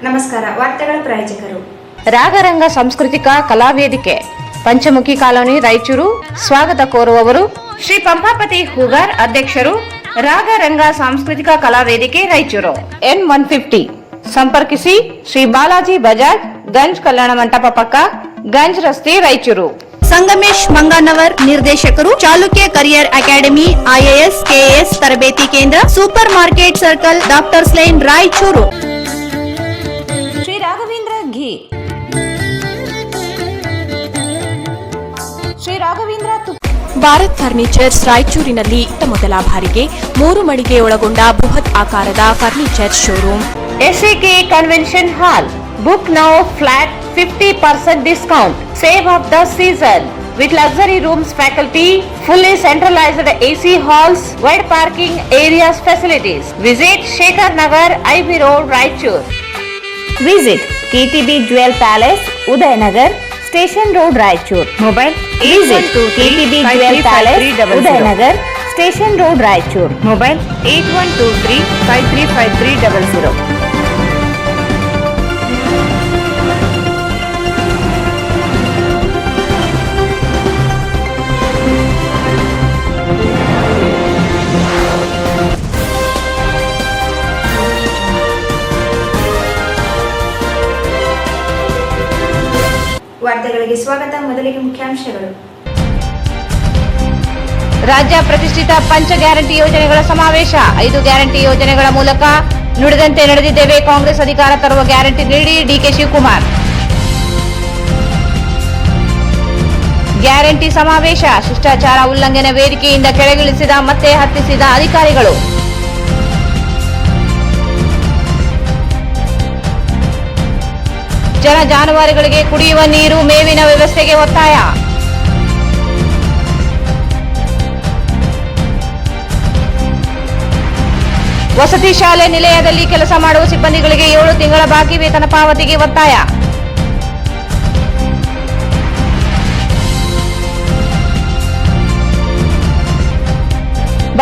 ನಮಸ್ಕಾರ. ವಾರ್ತೆಗಳ ಪ್ರಾಯೋಜಕರು ರಾಗರಂಗ ಸಾಂಸ್ಕೃತಿಕ ಕಲಾವೇದಿಕೆ, ಪಂಚಮುಖಿ ಕಾಲೋನಿ, ರಾಯಚೂರು. ಸ್ವಾಗತ ಕೋರುವವರು ಶ್ರೀ ಪಂಪಾಪತಿ ಹೂಗಾರ್, ಅಧ್ಯಕ್ಷರು, ರಾಗರಂಗ ಸಾಂಸ್ಕೃತಿಕ ಕಲಾವೇದಿಕೆ, ರಾಯಚೂರು. N150 ಸಂಪರ್ಕಿಸಿ ಶ್ರೀ ಬಾಲಾಜಿ ಬಜಾಜ್, ಗಂಜ್ ಕಲ್ಯಾಣ ಮಂಟಪ ಪಕ್ಕ, ಗಂಜ್ ರಸ್ತೆ, ರಾಯಚೂರು. ಸಂಗಮೇಶ್ ಮಂಗನವರ್, ನಿರ್ದೇಶಕರು, Chalukya career academy, IAS KAS ತರಬೇತಿ ಕೇಂದ್ರ, super market circle, doctors line, Raichur. Shri Raghavendra ghee, Shri Raghavendra Bharat furnitures ರಾಯಚೂರಿನಲ್ಲಿ ಮೊದಲ ಬಾರಿಗೆ 3 ಮಳಿಗೆ ಒಳಗೊಂಡ ಬೃಹತ್ ಆಕಾರದ furniture showroom. SAK convention hall. Book now, flat 50% discount. Save of the season with luxury rooms, faculty, fully centralized AC halls, wide parking areas, facilities. Visit Shekhar Nagar, IB Road, Raichur. Visit KTB Jewel Palace, Udayanagar, Station Road, Raichur. Mobile visit KTB Jewel Palace, Udayanagar, Station Road, Raichur. Mobile 8123535300. ವಾರ್ತೆಗಳಿಗೆ ಸ್ವಾಗತ. ಮೊದಲಿಗೆ ಮುಖ್ಯಾಂಶಗಳು. ರಾಜ್ಯ ಪ್ರತಿಷ್ಠಿತ ಪಂಚ guarantee ಯೋಜನೆಗಳ ಸಮಾವೇಶ. 5 guarantee ಯೋಜನೆಗಳ ಮೂಲಕ ನುಡಿದಂತೆ ನಡೆದಿದ್ದೇವೆ. ಕಾಂಗ್ರೆಸ್ ಅಧಿಕಾರ ತರುವ ಗ್ಯಾರಂಟಿ ನೀಡಿ DK ಶಿವಕುಮಾರ್. ಗ್ಯಾರಂಟಿ ಸಮಾವೇಶ. ಶಿಷ್ಟಾಚಾರ ಉಲ್ಲಂಘನೆ, ವೇದಿಕೆಯಿಂದ ಕೆಳಗಿಳಿಸಿದ ಮತ್ತೆ ಹತ್ತಿಸಿದ ಅಧಿಕಾರಿಗಳು. ಜನ ಜಾನುವಾರುಗಳಿಗೆ ಕುಡಿಯುವ ನೀರು, ಮೇವಿನ ವ್ಯವಸ್ಥೆಗೆ ಒತ್ತಾಯ. ವಸತಿ ಶಾಲೆ ನಿಲಯದಲ್ಲಿ ಕೆಲಸ ಮಾಡುವ ಸಿಬ್ಬಂದಿಗಳಿಗೆ 7 ತಿಂಗಳ ಬಾಕಿ ವೇತನ ಪಾವತಿಗೆ ಒತ್ತಾಯ.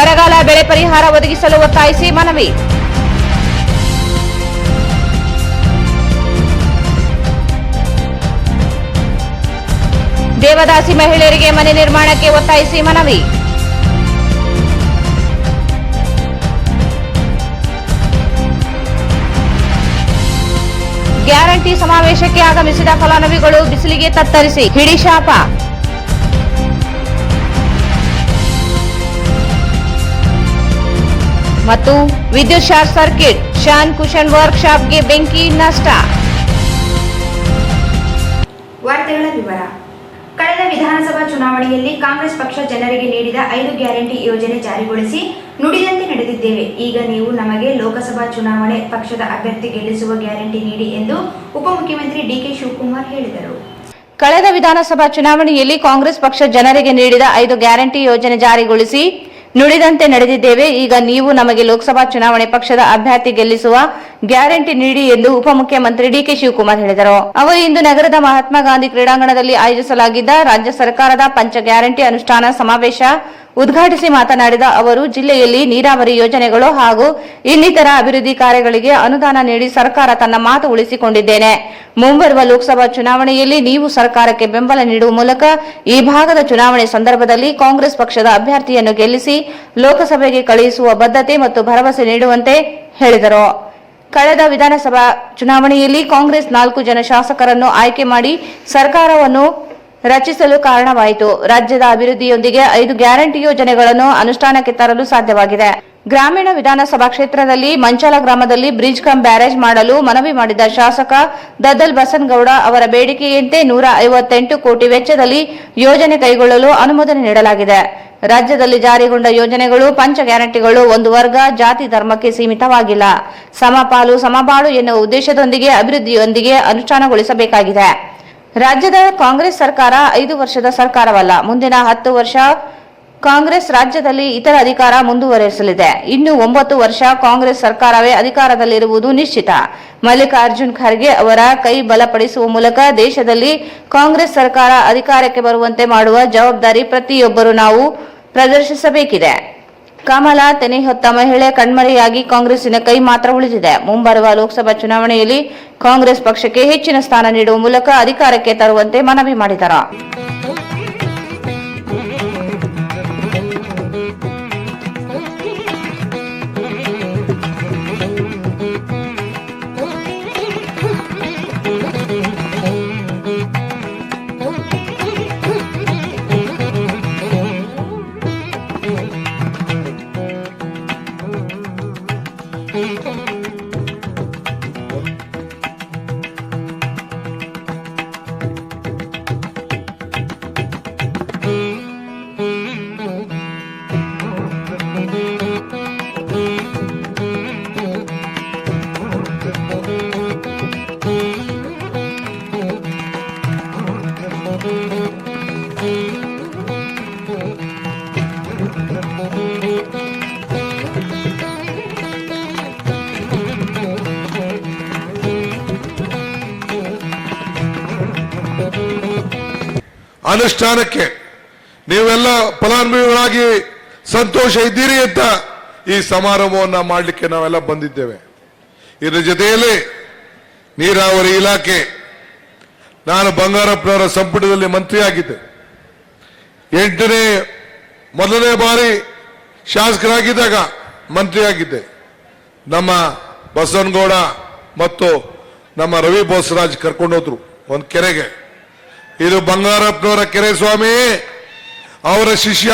ಬರಗಾಲ ಬೆಳೆ ಪರಿಹಾರ ಒದಗಿಸಲು ಒತ್ತಾಯಿಸಿ ಮನವಿ. ದೇವದಾಸಿ ಮಹಿಳೆಯರಿಗೆ ಮನೆ ನಿರ್ಮಾಣಕ್ಕೆ ಒತ್ತಾಯಿಸಿ ಮನವಿ. ಗ್ಯಾರಂಟಿ ಸಮಾವೇಶಕ್ಕೆ ಆಗಮಿಸಿದ ಫಲಾನುಭವಿಗಳು ಬಿಸಿಲಿಗೆ ತತ್ತರಿಸಿ ಹಿಡಿಶಾಪ. ಮತ್ತು ವಿದ್ಯುತ್ ಶಾರ್ಟ್ ಸರ್ಕ್ಯೂಟ್, ಶಾನ್ ಕುಶನ್ ವರ್ಕ್ ಶಾಪ್ಗೆ ಬೆಂಕಿ, ನಷ್ಟ. ವಾರ್ತೆಗಳ ವಿವರ. ಕಳೆದ ವಿಧಾನಸಭಾ ಚುನಾವಣೆಯಲ್ಲಿ ಕಾಂಗ್ರೆಸ್ ಪಕ್ಷ ಜನರಿಗೆ ನೀಡಿದ 5 ಗ್ಯಾರಂಟಿ ಯೋಜನೆ ಜಾರಿಗೊಳಿಸಿ ನುಡಿದಂತೆ ನಡೆದಿದ್ದೇವೆ. ಈಗ ನೀವು ನಮಗೆ ಲೋಕಸಭಾ ಚುನಾವಣೆ ಪಕ್ಷದ ಅಭ್ಯರ್ಥಿ ಗೆಲ್ಲಿಸುವ ಗ್ಯಾರಂಟಿ ನೀಡಿ ಎಂದು ಉಪಮುಖ್ಯಮಂತ್ರಿ DK ಶಿವಕುಮಾರ್ ಹೇಳಿದರು. ಕಳೆದ ವಿಧಾನಸಭಾ ಚುನಾವಣೆಯಲ್ಲಿ ಕಾಂಗ್ರೆಸ್ ಪಕ್ಷ ಜನರಿಗೆ ನೀಡಿದ 5 ಗ್ಯಾರಂಟಿ ಯೋಜನೆ ಜಾರಿಗೊಳಿಸಿ ನುಡಿದಂತೆ ನಡೆದಿದ್ದೇವೆ. ಈಗ ನೀವು ನಮಗೆ ಲೋಕಸಭಾ ಚುನಾವಣೆ ಪಕ್ಷದ ಅಭ್ಯರ್ಥಿ ಗೆಲ್ಲಿಸುವ ಗ್ಯಾರಂಟಿ ನೀಡಿ ಎಂದು ಉಪಮುಖ್ಯಮಂತ್ರಿ DK ಶಿವಕುಮಾರ್ ಹೇಳಿದರು. ಅವರು ಇಂದು ನಗರದ ಮಹಾತ್ಮ ಗಾಂಧಿ ಕ್ರೀಡಾಂಗಣದಲ್ಲಿ ಆಯೋಜಿಸಲಾಗಿದ್ದ ರಾಜ್ಯ ಸರ್ಕಾರದ ಪಂಚ ಗ್ಯಾರಂಟಿ ಅನುಷ್ಠಾನ ಸಮಾವೇಶ ಉದ್ಘಾಟಿಸಿ ಮಾತನಾಡಿದ ಅವರು, ಜಿಲ್ಲೆಯಲ್ಲಿ ನೀರಾವರಿ ಯೋಜನೆಗಳು ಹಾಗೂ ಇನ್ನಿತರ ಅಭಿವೃದ್ಧಿ ಕಾರ್ಯಗಳಿಗೆ ಅನುದಾನ ನೀಡಿ ಸರ್ಕಾರ ತನ್ನ ಮಾತು ಉಳಿಸಿಕೊಂಡಿದ್ದೇನೆ. ಮುಂಬರುವ ಲೋಕಸಭಾ ಚುನಾವಣೆಯಲ್ಲಿ ನೀವು ಸರ್ಕಾರಕ್ಕೆ ಬೆಂಬಲ ನೀಡುವ ಮೂಲಕ ಈ ಭಾಗದ ಚುನಾವಣೆ ಸಂದರ್ಭದಲ್ಲಿ ಕಾಂಗ್ರೆಸ್ ಪಕ್ಷದ ಅಭ್ಯರ್ಥಿಯನ್ನು ಗೆಲ್ಲಿಸಿ ಲೋಕಸಭೆಗೆ ಕಳುಹಿಸುವ ಬದ್ಧತೆ ಮತ್ತು ಭರವಸೆ ನೀಡುವಂತೆ ಹೇಳಿದರು. ಕಳೆದ ವಿಧಾನಸಭಾ ಚುನಾವಣೆಯಲ್ಲಿ ಕಾಂಗ್ರೆಸ್ 4 ಜನ ಶಾಸಕರನ್ನು ಆಯ್ಕೆ ಮಾಡಿ ಸರ್ಕಾರವನ್ನು ರಚಿಸಲು ಕಾರಣವಾಯಿತು. ರಾಜ್ಯದ ಅಭಿವೃದ್ಧಿಯೊಂದಿಗೆ 5 ಗ್ಯಾರಂಟಿ ಯೋಜನೆಗಳನ್ನು ಅನುಷ್ಠಾನಕ್ಕೆ ತರಲು ಸಾಧ್ಯವಾಗಿದೆ. ಗ್ರಾಮೀಣ ವಿಧಾನಸಭಾ ಕ್ಷೇತ್ರದಲ್ಲಿ ಮಂಚಾಲ ಗ್ರಾಮದಲ್ಲಿ ಬ್ರಿಡ್ಜ್ ಕಮ್ ಬ್ಯಾರೇಜ್ ಮಾಡಲು ಮನವಿ ಮಾಡಿದ ಶಾಸಕ ದದ್ದಲ್ ಬಸನಗೌಡ ಅವರ ಬೇಡಿಕೆಯಂತೆ 158 ಕೋಟಿ ವೆಚ್ಚದಲ್ಲಿ ಯೋಜನೆ ಕೈಗೊಳ್ಳಲು ಅನುಮೋದನೆ ನೀಡಲಾಗಿದೆ. ರಾಜ್ಯದಲ್ಲಿ ಜಾರಿಗೊಂಡ ಯೋಜನೆಗಳು ಪಂಚ ಗ್ಯಾರಂಟಿಗಳು ಒಂದು ವರ್ಗ, ಜಾತಿ, ಧರ್ಮಕ್ಕೆ ಸೀಮಿತವಾಗಿಲ್ಲ. ಸಮಪಾಲು ಸಮಬಾಳು ಎನ್ನುವ ಉದ್ದೇಶದೊಂದಿಗೆ ಅಭಿವೃದ್ಧಿಯೊಂದಿಗೆ ಅನುಷ್ಠಾನಗೊಳಿಸಬೇಕಾಗಿದೆ. ರಾಜ್ಯದ ಕಾಂಗ್ರೆಸ್ ಸರ್ಕಾರ 5 ವರ್ಷದ ಸರ್ಕಾರವಲ್ಲ. ಮುಂದಿನ 10 ವರ್ಷ ಕಾಂಗ್ರೆಸ್ ರಾಜ್ಯದಲ್ಲಿ ಇತರ ಅಧಿಕಾರ ಮುಂದುವರೆಸಲಿದೆ. ಇನ್ನು 9 ವರ್ಷ ಕಾಂಗ್ರೆಸ್ ಸರ್ಕಾರವೇ ಅಧಿಕಾರದಲ್ಲಿರುವುದು ನಿಶ್ಚಿತ. ಮಲ್ಲಿಕಾರ್ಜುನ್ ಖರ್ಗೆ ಅವರ ಕೈ ಬಲಪಡಿಸುವ ಮೂಲಕ ದೇಶದಲ್ಲಿ ಕಾಂಗ್ರೆಸ್ ಸರ್ಕಾರ ಅಧಿಕಾರಕ್ಕೆ ಬರುವಂತೆ ಮಾಡುವ ಜವಾಬ್ದಾರಿ ಪ್ರತಿಯೊಬ್ಬರು ನಾವು ಪ್ರದರ್ಶಿಸಬೇಕಿದೆ. ಕಮಲ ತೆನೆ ಹೊತ್ತ ಮಹಿಳೆ ಕಣ್ಮರೆಯಾಗಿ ಕಾಂಗ್ರೆಸ್ಸಿನ ಕೈ ಮಾತ್ರ ಉಳಿದಿದೆ. ಮುಂಬರುವ ಲೋಕಸಭಾ ಚುನಾವಣೆಯಲ್ಲಿ ಕಾಂಗ್ರೆಸ್ ಪಕ್ಷಕ್ಕೆ ಹೆಚ್ಚಿನ ಸ್ಥಾನ ನೀಡುವ ಮೂಲಕ ಅಧಿಕಾರಕ್ಕೆ ತರುವಂತೆ ಮನವಿ ಮಾಡಿದರು. ಅನುಷ್ಠಾನಕ್ಕೆ ನೀವೆಲ್ಲ ಫಲಾನುಭವಿಗಳಾಗಿ ಸಂತೋಷ ಇದ್ದೀರಿ ಅಂತ ಈ ಸಮಾರಂಭವನ್ನು ಮಾಡಲಿಕ್ಕೆ ನಾವೆಲ್ಲ ಬಂದಿದ್ದೇವೆ. ಇದರ ಜೊತೆಯಲ್ಲಿ ನೀರಾವರಿ ಇಲಾಖೆ, ನಾನು ಬಂಗಾರಪ್ಪನವರ ಸಂಪುಟದಲ್ಲಿ ಮಂತ್ರಿಯಾಗಿದ್ದೆ. ಮೊದಲನೇ ಬಾರಿ ಶಾಸಕರಾಗಿದ್ದಾಗ ಮಂತ್ರಿಯಾಗಿದ್ದೆ. ನಮ್ಮ ಬಸವನಗೌಡ ಮತ್ತು ನಮ್ಮ ರವಿ ಬೋಸರಾಜ್ ಕರ್ಕೊಂಡೋದ್ರು ಒಂದು ಕೆರೆಗೆ. ಇದು ಬಂಗಾರಪ್ಪನವರ ಕೆರೆ ಸ್ವಾಮಿ, ಅವರ ಶಿಷ್ಯ.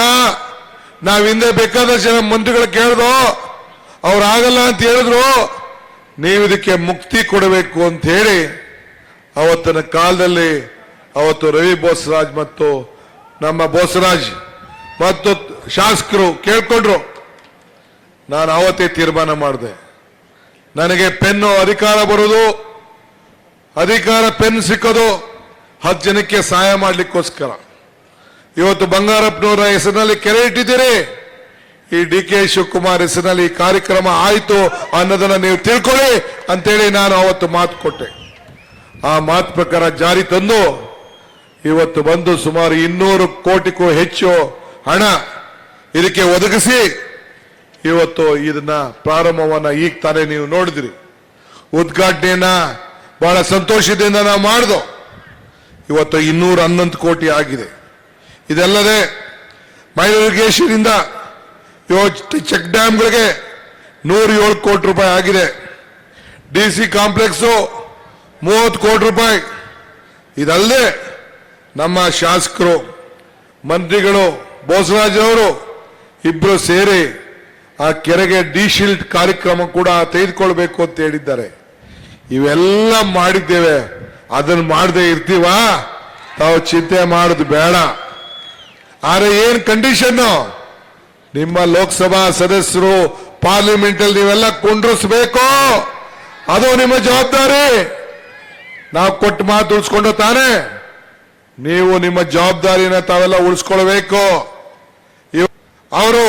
ನಾವು ಹಿಂದೆ ಬೇಕಾದಷ್ಟು ಜನ ಮಂತ್ರಿಗಳು ಕೇಳಿದೋ, ಅವ್ರು ಆಗಲ್ಲ ಅಂತ ಹೇಳಿದ್ರು. ನೀವು ಇದಕ್ಕೆ ಮುಕ್ತಿ ಕೊಡಬೇಕು ಅಂತ ಹೇಳಿ ಅವತ್ತಿನ ಕಾಲದಲ್ಲಿ ಅವತ್ತು ರವಿ ಬೋಸರಾಜ್ ಮತ್ತು ನಮ್ಮ ಬೋಸರಾಜ್ ಮತ್ತು ಶಾಸಕರು ಕೇಳ್ಕೊಂಡ್ರು. ನಾನು ಅವತ್ತೇ ತೀರ್ಮಾನ ಮಾಡಿದೆ, ನನಗೆ ಪೆನ್ನು ಅಧಿಕಾರ ಬರೋದು, ಅಧಿಕಾರ ಪೆನ್ ಸಿಕ್ಕೋದು 10 ಜನಕ್ಕೆ ಸಹಾಯ ಮಾಡಲಿಕ್ಕೋಸ್ಕರ. ಇವತ್ತು ಬಂಗಾರಪ್ಪನವರ ಹೆಸರಿನಲ್ಲಿ ಕೆರೆ ಇಟ್ಟಿದ್ದೀರಿ, ಈ ಡಿ.ಕೆ. ಶಿವಕುಮಾರ್ ಹೆಸರಿನಲ್ಲಿ ಈ ಕಾರ್ಯಕ್ರಮ ಆಯಿತು ಅನ್ನೋದನ್ನ ನೀವು ತಿಳ್ಕೊಳ್ಳಿ ಅಂತೇಳಿ ನಾನು ಅವತ್ತು ಮಾತು ಕೊಟ್ಟೆ. ಆ ಮಾತು ಪ್ರಕಾರ ಜಾರಿ ತಂದು ಇವತ್ತು ಬಂದು ಸುಮಾರು 200 ಕೋಟಿಗೂ ಹೆಚ್ಚು ಹಣ ಇದಕ್ಕೆ ಒದಗಿಸಿ ಇವತ್ತು ಇದನ್ನ ಪ್ರಾರಂಭವನ್ನ ಈಗ ತಾನೇ ನೀವು ನೋಡಿದ್ರಿ. ಉದ್ಘಾಟನೆಯನ್ನ ಬಹಳ ಸಂತೋಷದಿಂದ ನಾವು ಮಾಡಿದೋ. ಇವತ್ತು 211 ಕೋಟಿ ಆಗಿದೆ. ಇದಲ್ಲದೆ ಮೈನರಿಗೇಷನ್ ಇಂದ ಚೆಕ್ ಡ್ಯಾಮ್ಗಳಿಗೆ 107 ಕೋಟಿ ರೂಪಾಯಿ ಆಗಿದೆ. ಡಿಸಿ ಕಾಂಪ್ಲೆಕ್ಸ್ 30 ಕೋಟಿ ರೂಪಾಯಿ. ಇದಲ್ಲದೆ ನಮ್ಮ ಶಾಸಕರು, ಮಂತ್ರಿಗಳು, ಬೋಸರಾಜ್ ಅವರು ಇಬ್ರು ಸೇರಿ ಆ ಕೆರೆಗೆ ಡಿಶಿಲ್ಟ್ ಕಾರ್ಯಕ್ರಮ ಕೂಡ ತೆಗೆದುಕೊಳ್ಬೇಕು ಅಂತ ಹೇಳಿದ್ದಾರೆ. ಇವೆಲ್ಲ ಮಾಡಿದ್ದೇವೆ. ಅದನ್ನು ಮಾಡದೆ ಇರ್ತೀವ? ತಾವು ಚಿಂತೆ ಮಾಡೋದು ಬೇಡ. ಆದ್ರೆ ಏನ್ ಕಂಡೀಷನ್? ನಿಮ್ಮ ಲೋಕಸಭಾ ಸದಸ್ಯರು ಪಾರ್ಲಿಮೆಂಟ್ ಅಲ್ಲಿ ನೀವೆಲ್ಲ ಕುಂಡ್ರಿಸಬೇಕು. ಅದು ನಿಮ್ಮ ಜವಾಬ್ದಾರಿ. ನಾವು ಕೊಟ್ಟು ಮಾತು ಉಳಿಸ್ಕೊಂಡು ತಾನೆ, ನೀವು ನಿಮ್ಮ ಜವಾಬ್ದಾರಿನ ತಾವೆಲ್ಲ ಉಳಿಸ್ಕೊಳ್ಬೇಕು. ಅವರು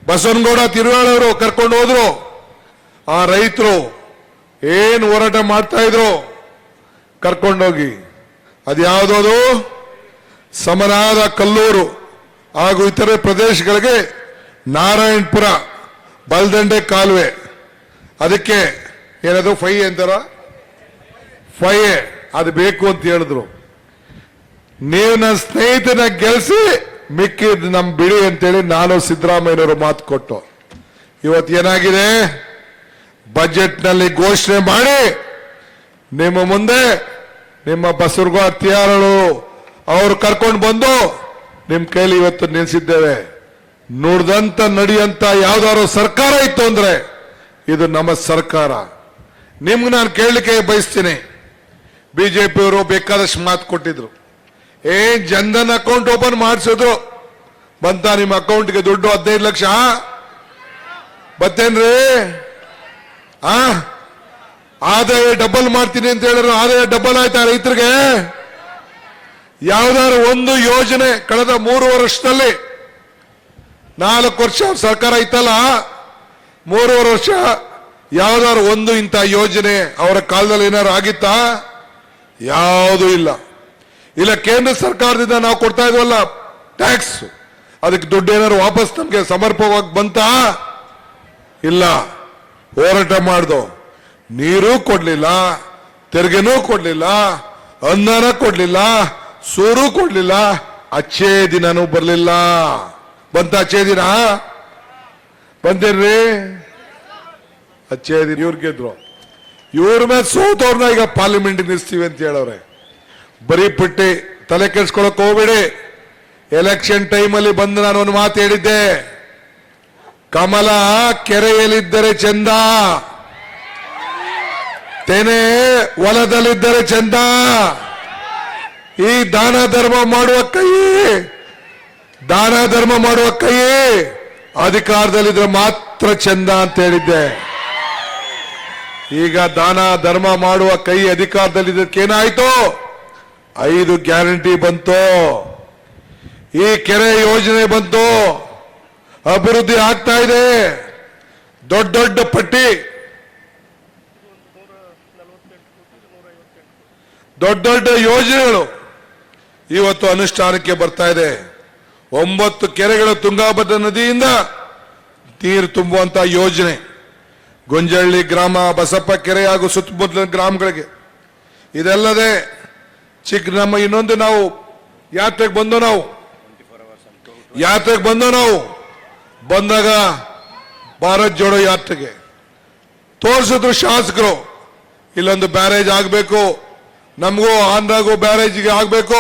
ಬಸವನಗೌಡ ತಿರುವಾಳವರು ಕರ್ಕೊಂಡು ಹೋದ್ರು. ಆ ರೈತರು ಏನ್ ಹೋರಾಟ ಮಾಡ್ತಾ ಇದ್ರು ಕರ್ಕೊಂಡೋಗಿ, ಅದ್ಯಾವುದೋ ಸಮನಾದ ಕಲ್ಲೂರು ಹಾಗೂ ಇತರೆ ಪ್ರದೇಶಗಳಿಗೆ ನಾರಾಯಣಪುರ ಬಲ್ದಂಡೆ ಕಾಲುವೆ, ಅದಕ್ಕೆ ಏನದು 5 ಅಂತಾರ 5 ಅದು ಬೇಕು ಅಂತ ಹೇಳಿದ್ರು. ನೀವು ನನ್ನ ಸ್ನೇಹಿತನ ಗೆಲ್ಸಿ ಮಿಕ್ಕಿದ್ ನಮ್ ಬಿಡಿ ಅಂತೇಳಿ ನಾನು ಸಿದ್ದರಾಮಯ್ಯನವರು ಮಾತು ಕೊಟ್ಟು, ಇವತ್ತೇನಾಗಿದೆ, ಬಜೆಟ್ ನಲ್ಲಿ ಘೋಷಣೆ ಮಾಡಿ ನಿಮ್ಮ ಮುಂದೆ ನಿಮ್ಮ ಬಸವನಗೌಡ ತಿಯಾರಳು ಅವರು ಕರ್ಕೊಂಡು ಬಂದು ನಿಮ್ ಕೈಲಿ ಇವತ್ತು ನಿಲ್ಸಿದ್ದೇವೆ. ನುಡ್ದಂತ ನಡಿಯಂತ ಯಾವ್ದಾದ್ರು ಸರ್ಕಾರ ಇತ್ತು ಅಂದ್ರೆ ಇದು ನಮ್ಮ ಸರ್ಕಾರ. ನಿಮ್ಗೆ ನಾನು ಕೇಳಲಿಕ್ಕೆ ಬಯಸ್ತೀನಿ, ಬಿಜೆಪಿಯವರು ಬೇಕಾದಷ್ಟು ಮಾತು ಕೊಟ್ಟಿದ್ರು. ಜನ್ಧನ್ ಅಕೌಂಟ್ ಓಪನ್ ಮಾಡಿಸಿದ್ರು, ಬಂತ ನಿಮ್ಮ ಅಕೌಂಟ್ಗೆ ದುಡ್ಡು 15 ಲಕ್ಷ ಬತ್ತೇನ್ರಿ? ಆದಾಯ ಡಬಲ್ ಮಾಡ್ತೀನಿ ಅಂತ ಹೇಳಿದ್ರು, ಆದಾಯ ಡಬಲ್ ಆಯ್ತಾ ರೈತರಿಗೆ? ಯಾವ್ದಾದ್ರು ಒಂದು ಯೋಜನೆ ಕಳೆದ 3 ವರ್ಷದಲ್ಲಿ, 4 ವರ್ಷ ಸರ್ಕಾರ ಇತ್ತಲ್ಲ, 3 ವರ್ಷ ಯಾವ್ದಾದ್ರು ಒಂದು ಇಂಥ ಯೋಜನೆ ಅವರ ಕಾಲದಲ್ಲಿ ಏನಾದ್ರು ಆಗಿತ್ತಾ? ಯಾವುದೂ ಇಲ್ಲ. ಇಲ್ಲ ಕೇಂದ್ರ ಸರ್ಕಾರದಿಂದ ನಾವು ಕೊಡ್ತಾ ಇದ್ವಲ್ಲ ಟ್ಯಾಕ್ಸ್, ಅದಕ್ಕೆ ದುಡ್ಡು ಏನಾದ್ರು ವಾಪಸ್ ನಮ್ಗೆ ಸಮರ್ಪಕವಾಗಿ ಬಂತ? ಇಲ್ಲ. ಹೋರಾಟ ಮಾಡ್ದು, ನೀರು ಕೊಡ್ಲಿಲ್ಲ, ತೆರಿಗೆನೂ ಕೊಡ್ಲಿಲ್ಲ, ಅನ್ನನ ಕೊಡ್ಲಿಲ್ಲ, ಸೂರು ಕೊಡ್ಲಿಲ್ಲ, ಅಚ್ಚೇ ದಿನನೂ ಬರ್ಲಿಲ್ಲ. ಬಂತ ಅಚ್ಚೇ ದಿನ? ಬಂದಿರ್ರಿ ಅಚ್ಚೇ ದಿನ. ಇವ್ರು ಗೆದ್ರು, ಇವ್ರ ಮೇಲೆ ಸೋತವ್ರನ್ನ ಈಗ ಪಾರ್ಲಿಮೆಂಟ್ ನಿಲ್ಲಿಸ್ತೀವಿ ಅಂತ ಹೇಳವ್ರೆ. ಬರೀ ಪುಟ್ಟಿ ತಲೆ ಕೆಡ್ಸ್ಕೊಳಕ್ ಹೋಗ್ಬೇಡಿ. ಎಲೆಕ್ಷನ್ ಟೈಮಲ್ಲಿ ಬಂದು ನಾನು ಒಂದು ಮಾತು ಹೇಳಿದ್ದೆ, ಕಮಲ ಕೆರೆಯಲ್ಲಿದ್ದರೆ ಚಂದ, ತೆನೆ ಹೊಲದಲ್ಲಿದ್ದರೆ ಚಂದ, ಈ ದಾನ ಧರ್ಮ ಮಾಡುವ ಕೈ ಅಧಿಕಾರದಲ್ಲಿದ್ರೆ ಮಾತ್ರ ಚಂದ ಅಂತ ಹೇಳಿದ್ದೆ. ಈಗ ದಾನ ಧರ್ಮ ಮಾಡುವ ಕೈ ಅಧಿಕಾರದಲ್ಲಿದ್ದಕ್ಕೇನಾಯ್ತು? 5 ಗ್ಯಾರಂಟಿ ಬಂತು, ಈ ಕೆರೆ ಯೋಜನೆ ಬಂತು, ಅಭಿವೃದ್ಧಿ ಆಗ್ತಾ ಇದೆ. ದೊಡ್ಡ ದೊಡ್ಡ ಪಟ್ಟಿ, ದೊಡ್ಡ ದೊಡ್ಡ ಯೋಜನೆಗಳು ಇವತ್ತು ಅನುಷ್ಠಾನಕ್ಕೆ ಬರ್ತಾ ಇದೆ. 9 ಕೆರೆಗಳ ತುಂಗಾಭದ್ರಾ ನದಿಯಿಂದ ನೀರು ತುಂಬುವಂತ ಯೋಜನೆ, ಗೊಂಜಳ್ಳಿ ಗ್ರಾಮ, ಬಸಪ್ಪ ಕೆರೆ ಹಾಗೂ ಸುತ್ತಮುತ್ತಲಿನ ಗ್ರಾಮಗಳಿಗೆ. ಇದಲ್ಲದೆ ನಮ್ಮ ಇನ್ನೊಂದು ನಾವು ಯಾತ್ರೆಗೆ ಬಂದಾಗ ಭಾರತ್ ಜೋಡೋ ಯಾತ್ರೆಗೆ ತೋರಿಸಿದ್ರು ಶಾಸಕರು, ಇಲ್ಲೊಂದು ಬ್ಯಾರೇಜ್ ಆಗಬೇಕು, ನಮಗೂ ಆಂಧ್ರಾಗೂ ಬ್ಯಾರೇಜ್ಗೆ ಆಗಬೇಕು,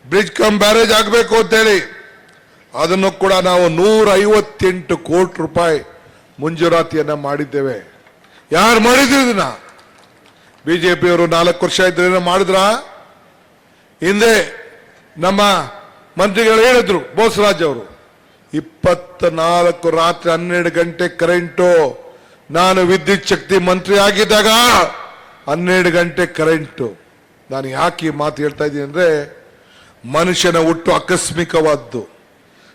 ಬ್ರಿಡ್ಜ್ ಕಮ್ ಬ್ಯಾರೇಜ್ ಆಗಬೇಕು ಅಂತೇಳಿ ಅದನ್ನು ಕೂಡ ನಾವು 158 ಕೋಟಿ ರೂಪಾಯಿ ಮಂಜೂರಾತಿಯನ್ನ ಮಾಡಿದ್ದೇವೆ. ಯಾರು ಮಾಡಿದ್ರು ಇದನ್ನ? ಬಿಜೆಪಿಯವರು 4 ವರ್ಷ ಇದ್ರೆ ಮಾಡಿದ್ರ? ಹಿಂದೆ ನಮ್ಮ ಮಂತ್ರಿಗಳು ಹೇಳಿದ್ರು, ಬೋಸರಾಜ್ ಅವರು, 24 ರಾತ್ರಿ 12 ಗಂಟೆ ಕರೆಂಟು. ನಾನು ವಿದ್ಯುತ್ ಶಕ್ತಿ ಮಂತ್ರಿ ಆಗಿದ್ದಾಗ 12 ಗಂಟೆ ಕರೆಂಟು. ನಾನು ಯಾಕೆ ಈ ಮಾತು ಹೇಳ್ತಾ ಇದ್ದೀನಿ ಅಂದ್ರೆ, ಮನುಷ್ಯನ ಹುಟ್ಟು ಆಕಸ್ಮಿಕವಾದ್ದು,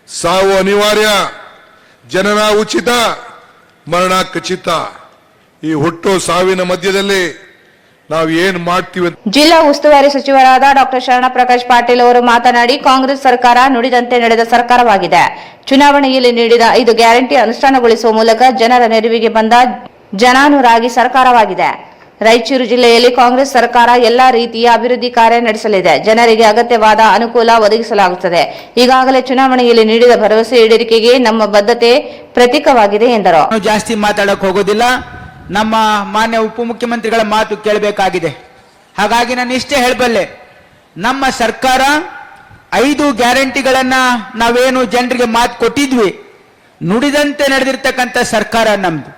ಸಾವು ಅನಿವಾರ್ಯ, ಜನನ ಉಚಿತ, ಮರಣ ಖಚಿತ. ಈ ಹುಟ್ಟು ಸಾವಿನ ಮಧ್ಯದಲ್ಲಿ ನಾವು ಏನ್ ಮಾಡ್ತೀವಿ? ಜಿಲ್ಲಾ ಉಸ್ತುವಾರಿ ಸಚಿವರಾದ ಡಾಕ್ಟರ್ ಶರಣಪ್ರಕಾಶ್ ಪಾಟೀಲ್ ಅವರು ಮಾತನಾಡಿ, ಕಾಂಗ್ರೆಸ್ ಸರ್ಕಾರ ನುಡಿದಂತೆ ನಡೆದ ಸರ್ಕಾರವಾಗಿದೆ. ಚುನಾವಣೆಯಲ್ಲಿ ನೀಡಿದ 5 ಗ್ಯಾರಂಟಿ ಅನುಷ್ಠಾನಗೊಳಿಸುವ ಮೂಲಕ ಜನರ ನೆರವಿಗೆ ಬಂದ ಜನಾನುರಾಗಿ ಸರ್ಕಾರವಾಗಿದೆ. ರಾಯಚೂರು ಜಿಲ್ಲೆಯಲ್ಲಿ ಕಾಂಗ್ರೆಸ್ ಸರ್ಕಾರ ಎಲ್ಲಾ ರೀತಿಯ ಅಭಿವೃದ್ಧಿ ಕಾರ್ಯ ನಡೆಸಲಿದೆ. ಜನರಿಗೆ ಅಗತ್ಯವಾದ ಅನುಕೂಲ ಒದಗಿಸಲಾಗುತ್ತದೆ. ಈಗಾಗಲೇ ಚುನಾವಣೆಯಲ್ಲಿ ನೀಡಿದ ಭರವಸೆ ಈಡೇರಿಕೆಗೆ ನಮ್ಮ ಬದ್ಧತೆ ಪ್ರತೀಕವಾಗಿದೆ ಎಂದರು. ಜಾಸ್ತಿ ಮಾತಾಡಕ್ ಹೋಗೋದಿಲ್ಲ, ನಮ್ಮ ಮಾನ್ಯ ಉಪಮುಖ್ಯಮಂತ್ರಿಗಳ ಮಾತು ಕೇಳಬೇಕಾಗಿದೆ. ಹಾಗಾಗಿ ನಾನು ಇಷ್ಟೇ ಹೇಳಬಲ್ಲೆ, ನಮ್ಮ ಸರ್ಕಾರ 5 ಗ್ಯಾರಂಟಿಗಳನ್ನ ನಾವೇನು ಜನರಿಗೆ ಮಾತು ಕೊಟ್ಟಿದ್ವಿ, ನುಡಿದಂತೆ ನಡೆದಿರ್ತಕ್ಕಂಥ ಸರ್ಕಾರ ನಮ್ದು.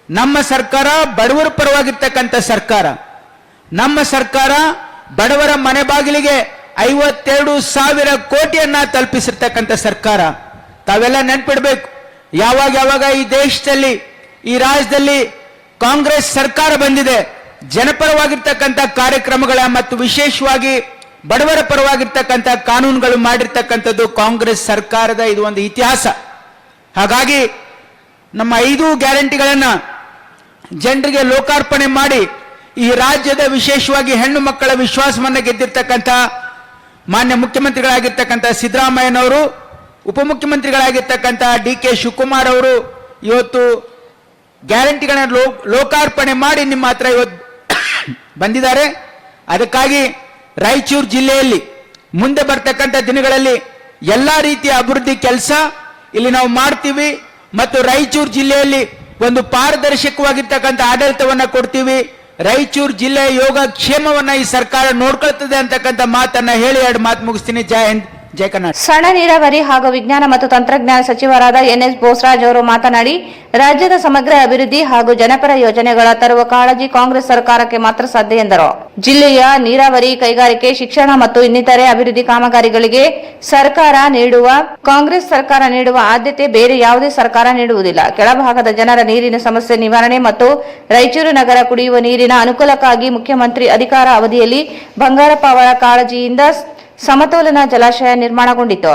ನಮ್ಮ ಸರ್ಕಾರ ಬಡವರ ಪರವಾಗಿರ್ತಕ್ಕಂಥ ಸರ್ಕಾರ. ನಮ್ಮ ಸರ್ಕಾರ ಬಡವರ ಮನೆ ಬಾಗಿಲಿಗೆ 52,000 ಕೋಟಿಯನ್ನ ತಲುಪಿಸಿರ್ತಕ್ಕಂಥ ಸರ್ಕಾರ. ತಾವೆಲ್ಲ ನೆನ್ಪಿಡ್ಬೇಕು, ಯಾವಾಗ ಈ ದೇಶದಲ್ಲಿ, ಈ ರಾಜ್ಯದಲ್ಲಿ ಕಾಂಗ್ರೆಸ್ ಸರ್ಕಾರ ಬಂದಿದೆ, ಜನಪರವಾಗಿರ್ತಕ್ಕಂಥ ಕಾರ್ಯಕ್ರಮಗಳ ಮತ್ತು ವಿಶೇಷವಾಗಿ ಬಡವರ ಪರವಾಗಿರ್ತಕ್ಕಂಥ ಕಾನೂನುಗಳು ಮಾಡಿರ್ತಕ್ಕಂಥದ್ದು ಕಾಂಗ್ರೆಸ್ ಸರ್ಕಾರದ ಇದು ಒಂದು ಇತಿಹಾಸ. ಹಾಗಾಗಿ ನಮ್ಮ 5 ಗ್ಯಾರಂಟಿಗಳನ್ನ ಜನರಿಗೆ ಲೋಕಾರ್ಪಣೆ ಮಾಡಿ ಈ ರಾಜ್ಯದ ವಿಶೇಷವಾಗಿ ಹೆಣ್ಣು ಮಕ್ಕಳ ವಿಶ್ವಾಸವನ್ನು ಗೆದ್ದಿರ್ತಕ್ಕಂಥ ಮಾನ್ಯ ಮುಖ್ಯಮಂತ್ರಿಗಳಾಗಿರ್ತಕ್ಕಂಥ ಸಿದ್ದರಾಮಯ್ಯನವರು, ಉಪಮುಖ್ಯಮಂತ್ರಿಗಳಾಗಿರ್ತಕ್ಕಂಥ DK ಶಿವಕುಮಾರ್ ಅವರು ಇವತ್ತು ಗ್ಯಾರಂಟಿಗಳನ್ನ ಲೋಕಾರ್ಪಣೆ ಮಾಡಿ ನಿಮ್ಮ ಹತ್ರ ಇವತ್ತು ಬಂದಿದ್ದಾರೆ. ಅದಕ್ಕಾಗಿ ರಾಯಚೂರು ಜಿಲ್ಲೆಯಲ್ಲಿ ಮುಂದೆ ಬರ್ತಕ್ಕಂಥ ದಿನಗಳಲ್ಲಿ ಎಲ್ಲಾ ರೀತಿಯ ಅಭಿವೃದ್ಧಿ ಕೆಲಸ ಇಲ್ಲಿ ನಾವು ಮಾಡ್ತೀವಿ ಮತ್ತು ರಾಯಚೂರು ಜಿಲ್ಲೆಯಲ್ಲಿ ಒಂದು ಪಾರದರ್ಶಕವಾಗಿರ್ತಕ್ಕಂಥ ಆಡಳಿತವನ್ನ ಕೊಡ್ತೀವಿ. ರಾಯಚೂರು ಜಿಲ್ಲೆಯ ಯೋಗಕ್ಷೇಮವನ್ನ ಈ ಸರ್ಕಾರ ನೋಡ್ಕೊಳ್ತದೆ ಅಂತಕ್ಕಂಥ ಮಾತನ್ನ ಹೇಳಿ 2 ಮಾತು ಮುಗಿಸ್ತೀನಿ. ಜೈ ಹಿಂದ್, ಜೈ ಕರ್ನಾಟಕ. ಸಣ್ಣ ನೀರಾವರಿ ಹಾಗೂ ವಿಜ್ಞಾನ ಮತ್ತು ತಂತ್ರಜ್ಞಾನ ಸಚಿವರಾದ NS ಬೋಸರಾಜ್ ಅವರು ಮಾತನಾಡಿ, ರಾಜ್ಯದ ಸಮಗ್ರ ಅಭಿವೃದ್ಧಿ ಹಾಗೂ ಜನಪರ ಯೋಜನೆಗಳ ತರುವ ಕಾಳಜಿ ಕಾಂಗ್ರೆಸ್ ಸರ್ಕಾರಕ್ಕೆ ಮಾತ್ರ ಸಾಧ್ಯ ಎಂದರು. ಜಿಲ್ಲೆಯ ನೀರಾವರಿ, ಕೈಗಾರಿಕೆ, ಶಿಕ್ಷಣ ಮತ್ತು ಇನ್ನಿತರೆ ಅಭಿವೃದ್ಧಿ ಕಾಮಗಾರಿಗಳಿಗೆ ಕಾಂಗ್ರೆಸ್ ಸರ್ಕಾರ ನೀಡುವ ಆದ್ಯತೆ ಬೇರೆ ಯಾವುದೇ ಸರ್ಕಾರ ನೀಡುವುದಿಲ್ಲ. ಕೆಳಭಾಗದ ಜನರ ನೀರಿನ ಸಮಸ್ಯೆ ನಿವಾರಣೆ ಮತ್ತು ರಾಯಚೂರು ನಗರ ಕುಡಿಯುವ ನೀರಿನ ಅನುಕೂಲಕ್ಕಾಗಿ ಮುಖ್ಯಮಂತ್ರಿ ಅಧಿಕಾರ ಅವಧಿಯಲ್ಲಿ ಬಂಗಾರಪ್ಪ ಅವರ ಕಾಳಜಿಯಿಂದ ಸಮತೋಲನ ಜಲಾಶಯ ನಿರ್ಮಾಣಗೊಂಡಿತು.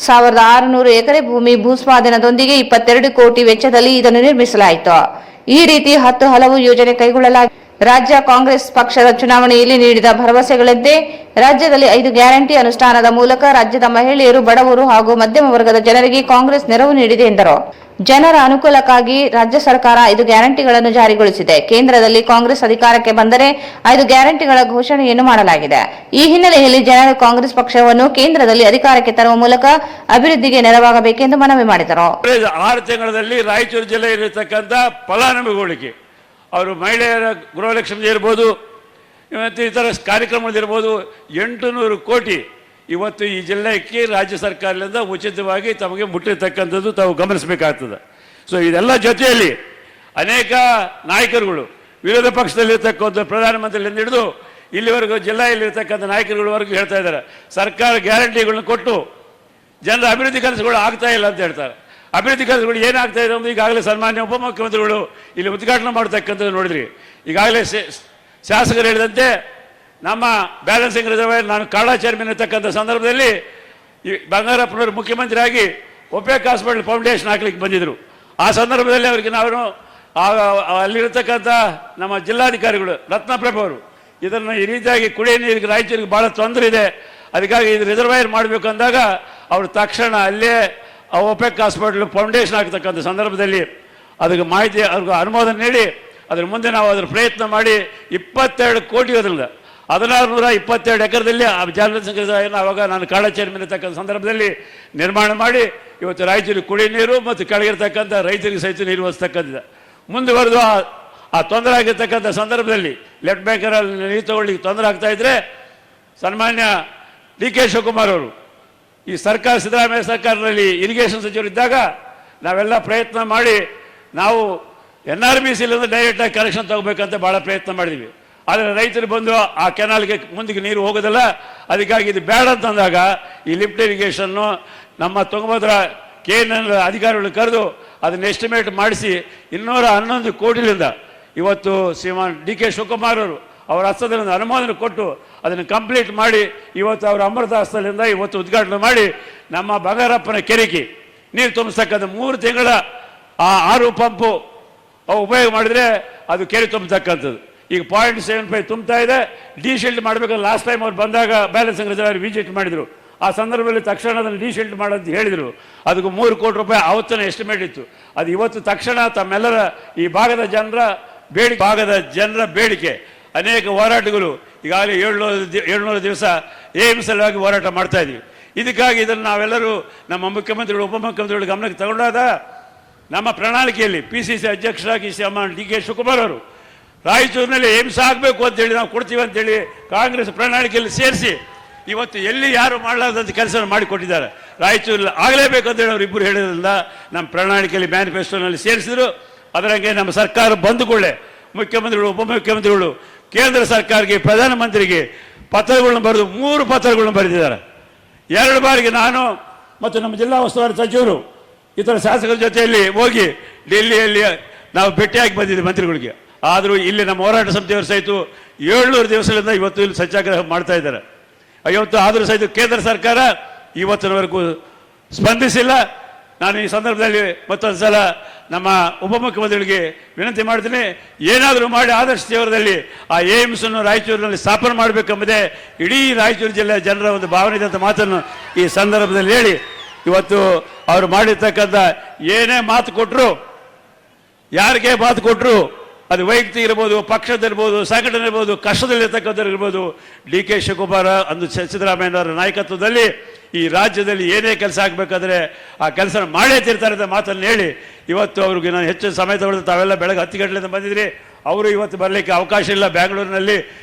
1600 ಎಕರೆ ಭೂಮಿ ಭೂಸ್ವಾಧೀನದೊಂದಿಗೆ 22 ಕೋಟಿ ವೆಚ್ಚದಲ್ಲಿ ಇದನ್ನು ನಿರ್ಮಿಸಲಾಯಿತು. ಈ ರೀತಿ 10 ಹಲವು ಯೋಜನೆ ಕೈಗೊಳ್ಳಲಾಗಿದೆ. ರಾಜ್ಯ ಕಾಂಗ್ರೆಸ್ ಪಕ್ಷದ ಚುನಾವಣೆಯಲ್ಲಿ ನೀಡಿದ ಭರವಸೆಗಳಂತೆ ರಾಜ್ಯದಲ್ಲಿ 5 ಗ್ಯಾರಂಟಿ ಅನುಷ್ಠಾನದ ಮೂಲಕ ರಾಜ್ಯದ ಮಹಿಳೆಯರು, ಬಡವರು ಹಾಗೂ ಮಧ್ಯಮ ವರ್ಗದ ಜನರಿಗೆ ಕಾಂಗ್ರೆಸ್ ನೆರವು ನೀಡಿದೆ ಎಂದರು. ಜನರ ಅನುಕೂಲಕ್ಕಾಗಿ ರಾಜ್ಯ ಸರ್ಕಾರ 5 ಗ್ಯಾರಂಟಿಗಳನ್ನು ಜಾರಿಗೊಳಿಸಿದೆ. ಕೇಂದ್ರದಲ್ಲಿ ಕಾಂಗ್ರೆಸ್ ಅಧಿಕಾರಕ್ಕೆ ಬಂದರೆ 5 ಗ್ಯಾರಂಟಿಗಳ ಘೋಷಣೆಯನ್ನು ಮಾಡಲಾಗಿದೆ. ಈ ಹಿನ್ನೆಲೆಯಲ್ಲಿ ಜನರು ಕಾಂಗ್ರೆಸ್ ಪಕ್ಷವನ್ನು ಕೇಂದ್ರದಲ್ಲಿ ಅಧಿಕಾರಕ್ಕೆ ತರುವ ಮೂಲಕ ಅಭಿವೃದ್ಧಿಗೆ ನೆರವಾಗಬೇಕೆಂದು ಮನವಿ ಮಾಡಿದರು. 6 ತಿಂಗಳಲ್ಲಿ ರಾಯಚೂರು ಜಿಲ್ಲೆಯಲ್ಲಿರತಕ್ಕಂಥ ಫಲಾನುಭವಿಗಳಿಗೆ ಅವರು ಮಹಿಳೆಯರ ಗೃಹಲಕ್ಷ್ಮಿ ಇರ್ಬೋದು, ಇವತ್ತು ಇತರ ಕಾರ್ಯಕ್ರಮಗಳಿರ್ಬೋದು, 800 ಕೋಟಿ ಇವತ್ತು ಈ ಜಿಲ್ಲೆಗೆ ರಾಜ್ಯ ಸರ್ಕಾರದಿಂದ ಉಚಿತವಾಗಿ ತಮಗೆ ಮುಟ್ಟಿರ್ತಕ್ಕಂಥದ್ದು ತಾವು ಗಮನಿಸಬೇಕಾಗ್ತದೆ. ಸೊ ಇದೆಲ್ಲ ಜೊತೆಯಲ್ಲಿ ಅನೇಕ ನಾಯಕರುಗಳು ವಿರೋಧ ಪಕ್ಷದಲ್ಲಿರ್ತಕ್ಕಂಥ ಪ್ರಧಾನಮಂತ್ರಿಗಳಿಂದ ಹಿಡಿದು ಇಲ್ಲಿವರೆಗೂ ಜಿಲ್ಲೆಯಲ್ಲಿರ್ತಕ್ಕಂಥ ನಾಯಕರುಗಳವರೆಗೂ ಹೇಳ್ತಾ ಇದ್ದಾರೆ, ಸರ್ಕಾರ ಗ್ಯಾರಂಟಿಗಳನ್ನ ಕೊಟ್ಟು ಜನರ ಅಭಿವೃದ್ಧಿ ಕೆಲಸಗಳು ಆಗ್ತಾ ಇಲ್ಲ ಅಂತ ಹೇಳ್ತಾರೆ. ಅಭಿವೃದ್ಧಿ ಕೆಲಸಗಳು ಏನಾಗ್ತಾ ಇದೆ ಅಂದ್ರೆ ಈಗಾಗಲೇ ಸನ್ಮಾನ್ಯ ಉಪಮುಖ್ಯಮಂತ್ರಿಗಳು ಇಲ್ಲಿ ಉದ್ಘಾಟನೆ ಮಾಡ್ತಕ್ಕಂಥದ್ದು ನೋಡಿದ್ರಿ. ಈಗಾಗಲೇ ಶಾಸಕರು ಹೇಳಿದಂತೆ ನಮ್ಮ ಬ್ಯಾಲೆನ್ಸಿಂಗ್ ರಿಸರ್ವೈರ್ ನಾನು ಕಾಳಾ ಚೇರ್ಮನ್ ಇರ್ತಕ್ಕಂಥ ಸಂದರ್ಭದಲ್ಲಿ ಈ ಬಂಗಾರಪ್ಪನವರು ಮುಖ್ಯಮಂತ್ರಿಯಾಗಿ ಒಪೆಕ್ ಹಾಸ್ಪಿಟಲ್ ಫೌಂಡೇಶನ್ ಹಾಕ್ಲಿಕ್ಕೆ ಬಂದಿದ್ದರು. ಆ ಸಂದರ್ಭದಲ್ಲಿ ಅವರಿಗೆ ನಾವು ಅಲ್ಲಿರತಕ್ಕಂಥ ನಮ್ಮ ಜಿಲ್ಲಾಧಿಕಾರಿಗಳು ರತ್ನಪ್ರಭು ಅವರು ಇದನ್ನು ಈ ರೀತಿಯಾಗಿ ಕುಡಿಯ ನೀರಿಗೆ ರಾಯಚೂರಿಗೆ ಭಾಳ ತೊಂದರೆ ಇದೆ, ಅದಕ್ಕಾಗಿ ಇದು ರಿಸರ್ವೈರ್ ಮಾಡಬೇಕು ಅಂದಾಗ ಅವರು ತಕ್ಷಣ ಅಲ್ಲೇ ಒಪೆಕ್ ಹಾಸ್ಪಿಟಲ್ ಫೌಂಡೇಶನ್ ಆಗ್ತಕ್ಕಂಥ ಸಂದರ್ಭದಲ್ಲಿ ಅದಕ್ಕೆ ಮಾಹಿತಿ ಅವ್ರಿಗೆ ಅನುಮೋದನೆ ನೀಡಿ ಅದ್ರ ಮುಂದೆ ನಾವು ಅದರ ಪ್ರಯತ್ನ ಮಾಡಿ 22 ಕೋಟಿ ಅದರಿಂದ 1622 ಎಕರೆದಲ್ಲಿ ಆ ಜಾಲಸಂಖ್ಯೆಯನ್ನು ಆವಾಗ ನಾನು ಕಾಳಾ ಚೇರ್ಮನ್ ಇರ್ತಕ್ಕಂಥ ಸಂದರ್ಭದಲ್ಲಿ ನಿರ್ಮಾಣ ಮಾಡಿ ಇವತ್ತು ರಾಯಚೂರಿಗೆ ಕುಡಿಯ ನೀರು ಮತ್ತು ಕೆಳಗಿರ್ತಕ್ಕಂಥ ರೈತರಿಗೆ ಸಹಿತ ನೀರು ಒದಗಿಸ್ತಕ್ಕಂಥದ್ದು. ಮುಂದುವರೆದು ಆ ತೊಂದರೆ ಆಗಿರ್ತಕ್ಕಂಥ ಸಂದರ್ಭದಲ್ಲಿ ಲೆಫ್ಟ್ ಬ್ಯಾಂಕರಲ್ಲಿ ನೀರು ತಗೊಳ್ಳಿಕ್ಕೆ ತೊಂದರೆ ಆಗ್ತಾ ಇದ್ರೆ ಸನ್ಮಾನ್ಯ ಡಿ ಕೆ ಶಿವಕುಮಾರ್ ಅವರು ಈ ಸರ್ಕಾರ ಸಿದ್ದರಾಮಯ್ಯ ಸರ್ಕಾರದಲ್ಲಿ ಇರಿಗೇಷನ್ ಸಚಿವರಿದ್ದಾಗ ನಾವೆಲ್ಲ ಪ್ರಯತ್ನ ಮಾಡಿ ನಾವು NRBCಲಿಂದ ಡೈರೆಕ್ಟಾಗಿ ಕನೆಕ್ಷನ್ ತಗೋಬೇಕಂತ ಭಾಳ ಪ್ರಯತ್ನ ಮಾಡಿದ್ವಿ. ಆದರೆ ರೈತರು ಬಂದು ಆ ಕೆನಾಲ್ಗೆ ಮುಂದಕ್ಕೆ ನೀರು ಹೋಗೋದಿಲ್ಲ, ಅದಕ್ಕಾಗಿ ಇದು ಬೇಡ ಅಂತಂದಾಗ ಈ ಲಿಫ್ಟ್ ಇರಿಗೇಷನ್ನು ನಮ್ಮ ತುಂಗಭದ್ರಾ KNL ಅಧಿಕಾರಿಗಳು ಕರೆದು ಅದನ್ನು ಎಸ್ಟಿಮೇಟ್ ಮಾಡಿಸಿ 211 ಕೋಟಿಲಿಂದ ಇವತ್ತು ಶ್ರೀಮಾನ್ ಡಿ ಕೆ ಶಿವಕುಮಾರ್ ಅವರು ಅವರ ಹಸ್ತದಿಂದ ಅನುಮೋದನೆ ಕೊಟ್ಟು ಅದನ್ನು ಕಂಪ್ಲೀಟ್ ಮಾಡಿ ಇವತ್ತು ಅವರ ಅಮೃತ ಹಸ್ತದಿಂದ ಇವತ್ತು ಉದ್ಘಾಟನೆ ಮಾಡಿ ನಮ್ಮ ಬಂಗಾರಪ್ಪನ ಕೆರೆಗೆ ನೀರು ತುಂಬಿಸ್ತಕ್ಕಂಥ 3 ತಿಂಗಳ ಆ 6 ಪಂಪು ಅವು ಉಪಯೋಗ ಮಾಡಿದರೆ ಅದು ಕೆರೆ ತುಂಬತಕ್ಕಂಥದ್ದು. ಈಗ 0.75 ತುಂಬ್ತಾ ಇದೆ. ಡಿಶಿಲ್ಟ್ ಮಾಡಬೇಕಂದ್ರೆ ಲಾಸ್ಟ್ ಟೈಮ್ ಅವ್ರು ಬಂದಾಗ ಬ್ಯಾಲೆನ್ಸಿಂಗ್ ರಿಸರ್ವೈರ್ ವಿಸಿಟ್ ಮಾಡಿದರು. ಆ ಸಂದರ್ಭದಲ್ಲಿ ತಕ್ಷಣ ಅದನ್ನು ಡಿಶಿಲ್ಟ್ ಮಾಡೋದು ಹೇಳಿದರು. ಅದಕ್ಕೆ 3 ಕೋಟಿ ರೂಪಾಯಿ ಆವತ್ತಿನ ಎಸ್ಟಿಮೇಟ್ ಇತ್ತು. ಅದು ಇವತ್ತು ತಕ್ಷಣ ತಮ್ಮೆಲ್ಲರ ಈ ಭಾಗದ ಜನರ ಬೇಡಿಕೆ ಅನೇಕ ಹೋರಾಟಗಳು ಈಗಾಗಲೇ 700 ದಿವಸ ಏಮ್ಸಲ್ವಾಗಿ ಹೋರಾಟ ಮಾಡ್ತಾ ಇದ್ವಿ. ಇದಕ್ಕಾಗಿ ಇದನ್ನು ನಾವೆಲ್ಲರೂ ನಮ್ಮ ಮುಖ್ಯಮಂತ್ರಿಗಳು ಉಪಮುಖ್ಯಮಂತ್ರಿಗಳು ಗಮನಕ್ಕೆ ತಗೊಂಡಾಗ ನಮ್ಮ ಪ್ರಣಾಳಿಕೆಯಲ್ಲಿ PCC ಅಧ್ಯಕ್ಷರಾಗಿ ಶ್ರೀಮಾನ್ ಡಿ ಕೆ ಶಿವಕುಮಾರ್ ಅವರು ರಾಯಚೂರಿನಲ್ಲಿ ಏಮ್ಸ್ ಆಗಬೇಕು ಅಂತೇಳಿ ನಾವು ಕೊಡ್ತೀವಿ ಅಂತೇಳಿ ಕಾಂಗ್ರೆಸ್ ಪ್ರಣಾಳಿಕೆಯಲ್ಲಿ ಸೇರಿಸಿ ಇವತ್ತು ಎಲ್ಲಿ ಯಾರು ಮಾಡಲಾರ್ದಂಥ ಕೆಲಸ ಮಾಡಿಕೊಟ್ಟಿದ್ದಾರೆ. ರಾಯಚೂರಲ್ಲಿ ಆಗಲೇಬೇಕು ಅಂತೇಳಿ ಅವರು ಇಬ್ಬರು ಹೇಳಿದ್ರಿಂದ ನಮ್ಮ ಪ್ರಣಾಳಿಕೆಯಲ್ಲಿ ಮ್ಯಾನಿಫೆಸ್ಟೋನಲ್ಲಿ ಸೇರಿಸಿದ್ರು. ಅದರಂಗೆ ನಮ್ಮ ಸರ್ಕಾರ ಬಂದುಕೊಳ್ಳೆ ಮುಖ್ಯಮಂತ್ರಿಗಳು ಉಪಮುಖ್ಯಮಂತ್ರಿಗಳು ಕೇಂದ್ರ ಸರ್ಕಾರಕ್ಕೆ ಪ್ರಧಾನಮಂತ್ರಿಗೆ ಪತ್ರಗಳನ್ನು ಬರೆದು 3 ಪತ್ರಗಳನ್ನು ಬರೆದಿದ್ದಾರೆ. 2 ಬಾರಿಗೆ ನಾನು ಮತ್ತು ನಮ್ಮ ಜಿಲ್ಲಾ ಉಸ್ತುವಾರಿ ಸಚಿವರು ಇತರ ಶಾಸಕರ ಜೊತೆಯಲ್ಲಿ ಹೋಗಿ ಡೆಲ್ಲಿಯಲ್ಲಿ ನಾವು ಭೇಟಿಯಾಗಿ ಬಂದಿದ್ದೆ ಮಂತ್ರಿಗಳಿಗೆ. ಆದರೂ ಇಲ್ಲಿ ನಮ್ಮ ಹೋರಾಟ ಸಮಿತಿಯವರು ಸಹಿತ 700 ದಿವಸಗಳಿಂದ ಇವತ್ತು ಇಲ್ಲಿ ಸತ್ಯಾಗ್ರಹ ಮಾಡ್ತಾ ಇದ್ದಾರೆ. ಇವತ್ತು ಆದರೂ ಸಹಿತ ಕೇಂದ್ರ ಸರ್ಕಾರ ಇವತ್ತಿನವರೆಗೂ ಸ್ಪಂದಿಸಿಲ್ಲ. ನಾನು ಈ ಸಂದರ್ಭದಲ್ಲಿ ಮತ್ತೊಂದು ಸಲ ನಮ್ಮ ಉಪಮುಖ್ಯಮಂತ್ರಿಗಳಿಗೆ ವಿನಂತಿ ಮಾಡ್ತೀನಿ, ಏನಾದರೂ ಮಾಡಿ ಆದರ್ಶ ತೀವ್ರದಲ್ಲಿ ಆ ಏಮ್ಸನ್ನು ರಾಯಚೂರಿನಲ್ಲಿ ಸ್ಥಾಪನೆ ಮಾಡಬೇಕೆಂಬುದೇ ಇಡೀ ರಾಯಚೂರು ಜಿಲ್ಲೆಯ ಜನರ ಒಂದು ಭಾವನೆ ಇದೆ ಅಂತ ಮಾತನ್ನು ಈ ಸಂದರ್ಭದಲ್ಲಿ ಹೇಳಿ, ಇವತ್ತು ಅವರು ಮಾಡಿರ್ತಕ್ಕಂಥ ಏನೇ ಮಾತು ಕೊಟ್ಟರು, ಯಾರಿಗೆ ಮಾತು ಕೊಟ್ಟರು, ಅದು ವೈಯಕ್ತಿಕ ಇರ್ಬೋದು, ಪಕ್ಷದಿರ್ಬೋದು, ಸಂಘಟನೆ ಇರ್ಬೋದು, ಕಷ್ಟದಲ್ಲಿರ್ತಕ್ಕಂಥವ್ರು ಇರ್ಬೋದು, ಡಿ ಕೆ ಶಿವಕುಮಾರ್ ಅಂದು ಸಿದ್ದರಾಮಯ್ಯನವರ ನಾಯಕತ್ವದಲ್ಲಿ ಈ ರಾಜ್ಯದಲ್ಲಿ ಏನೇ ಕೆಲಸ ಆಗಬೇಕಾದ್ರೆ ಆ ಕೆಲಸ ಮಾಡೇ ತೀರ್ತಾರೆ ಅಂತ ಮಾತನ್ನು ಹೇಳಿ ಇವತ್ತು ಅವ್ರಿಗೆ ನಾನು ಹೆಚ್ಚು ಸಮಯ ತಗೊಳ್ಳೋದು. ತಾವೆಲ್ಲ ಬೆಳಗ್ಗೆ 10 ಗಂಟೆಯಿಂದ ಬಂದಿದ್ರಿ, ಅವರು ಇವತ್ತು ಬರಲಿಕ್ಕೆ ಅವಕಾಶ ಇಲ್ಲ. ಬ್ಯಾಂಗ್ಳೂರಿನಲ್ಲಿ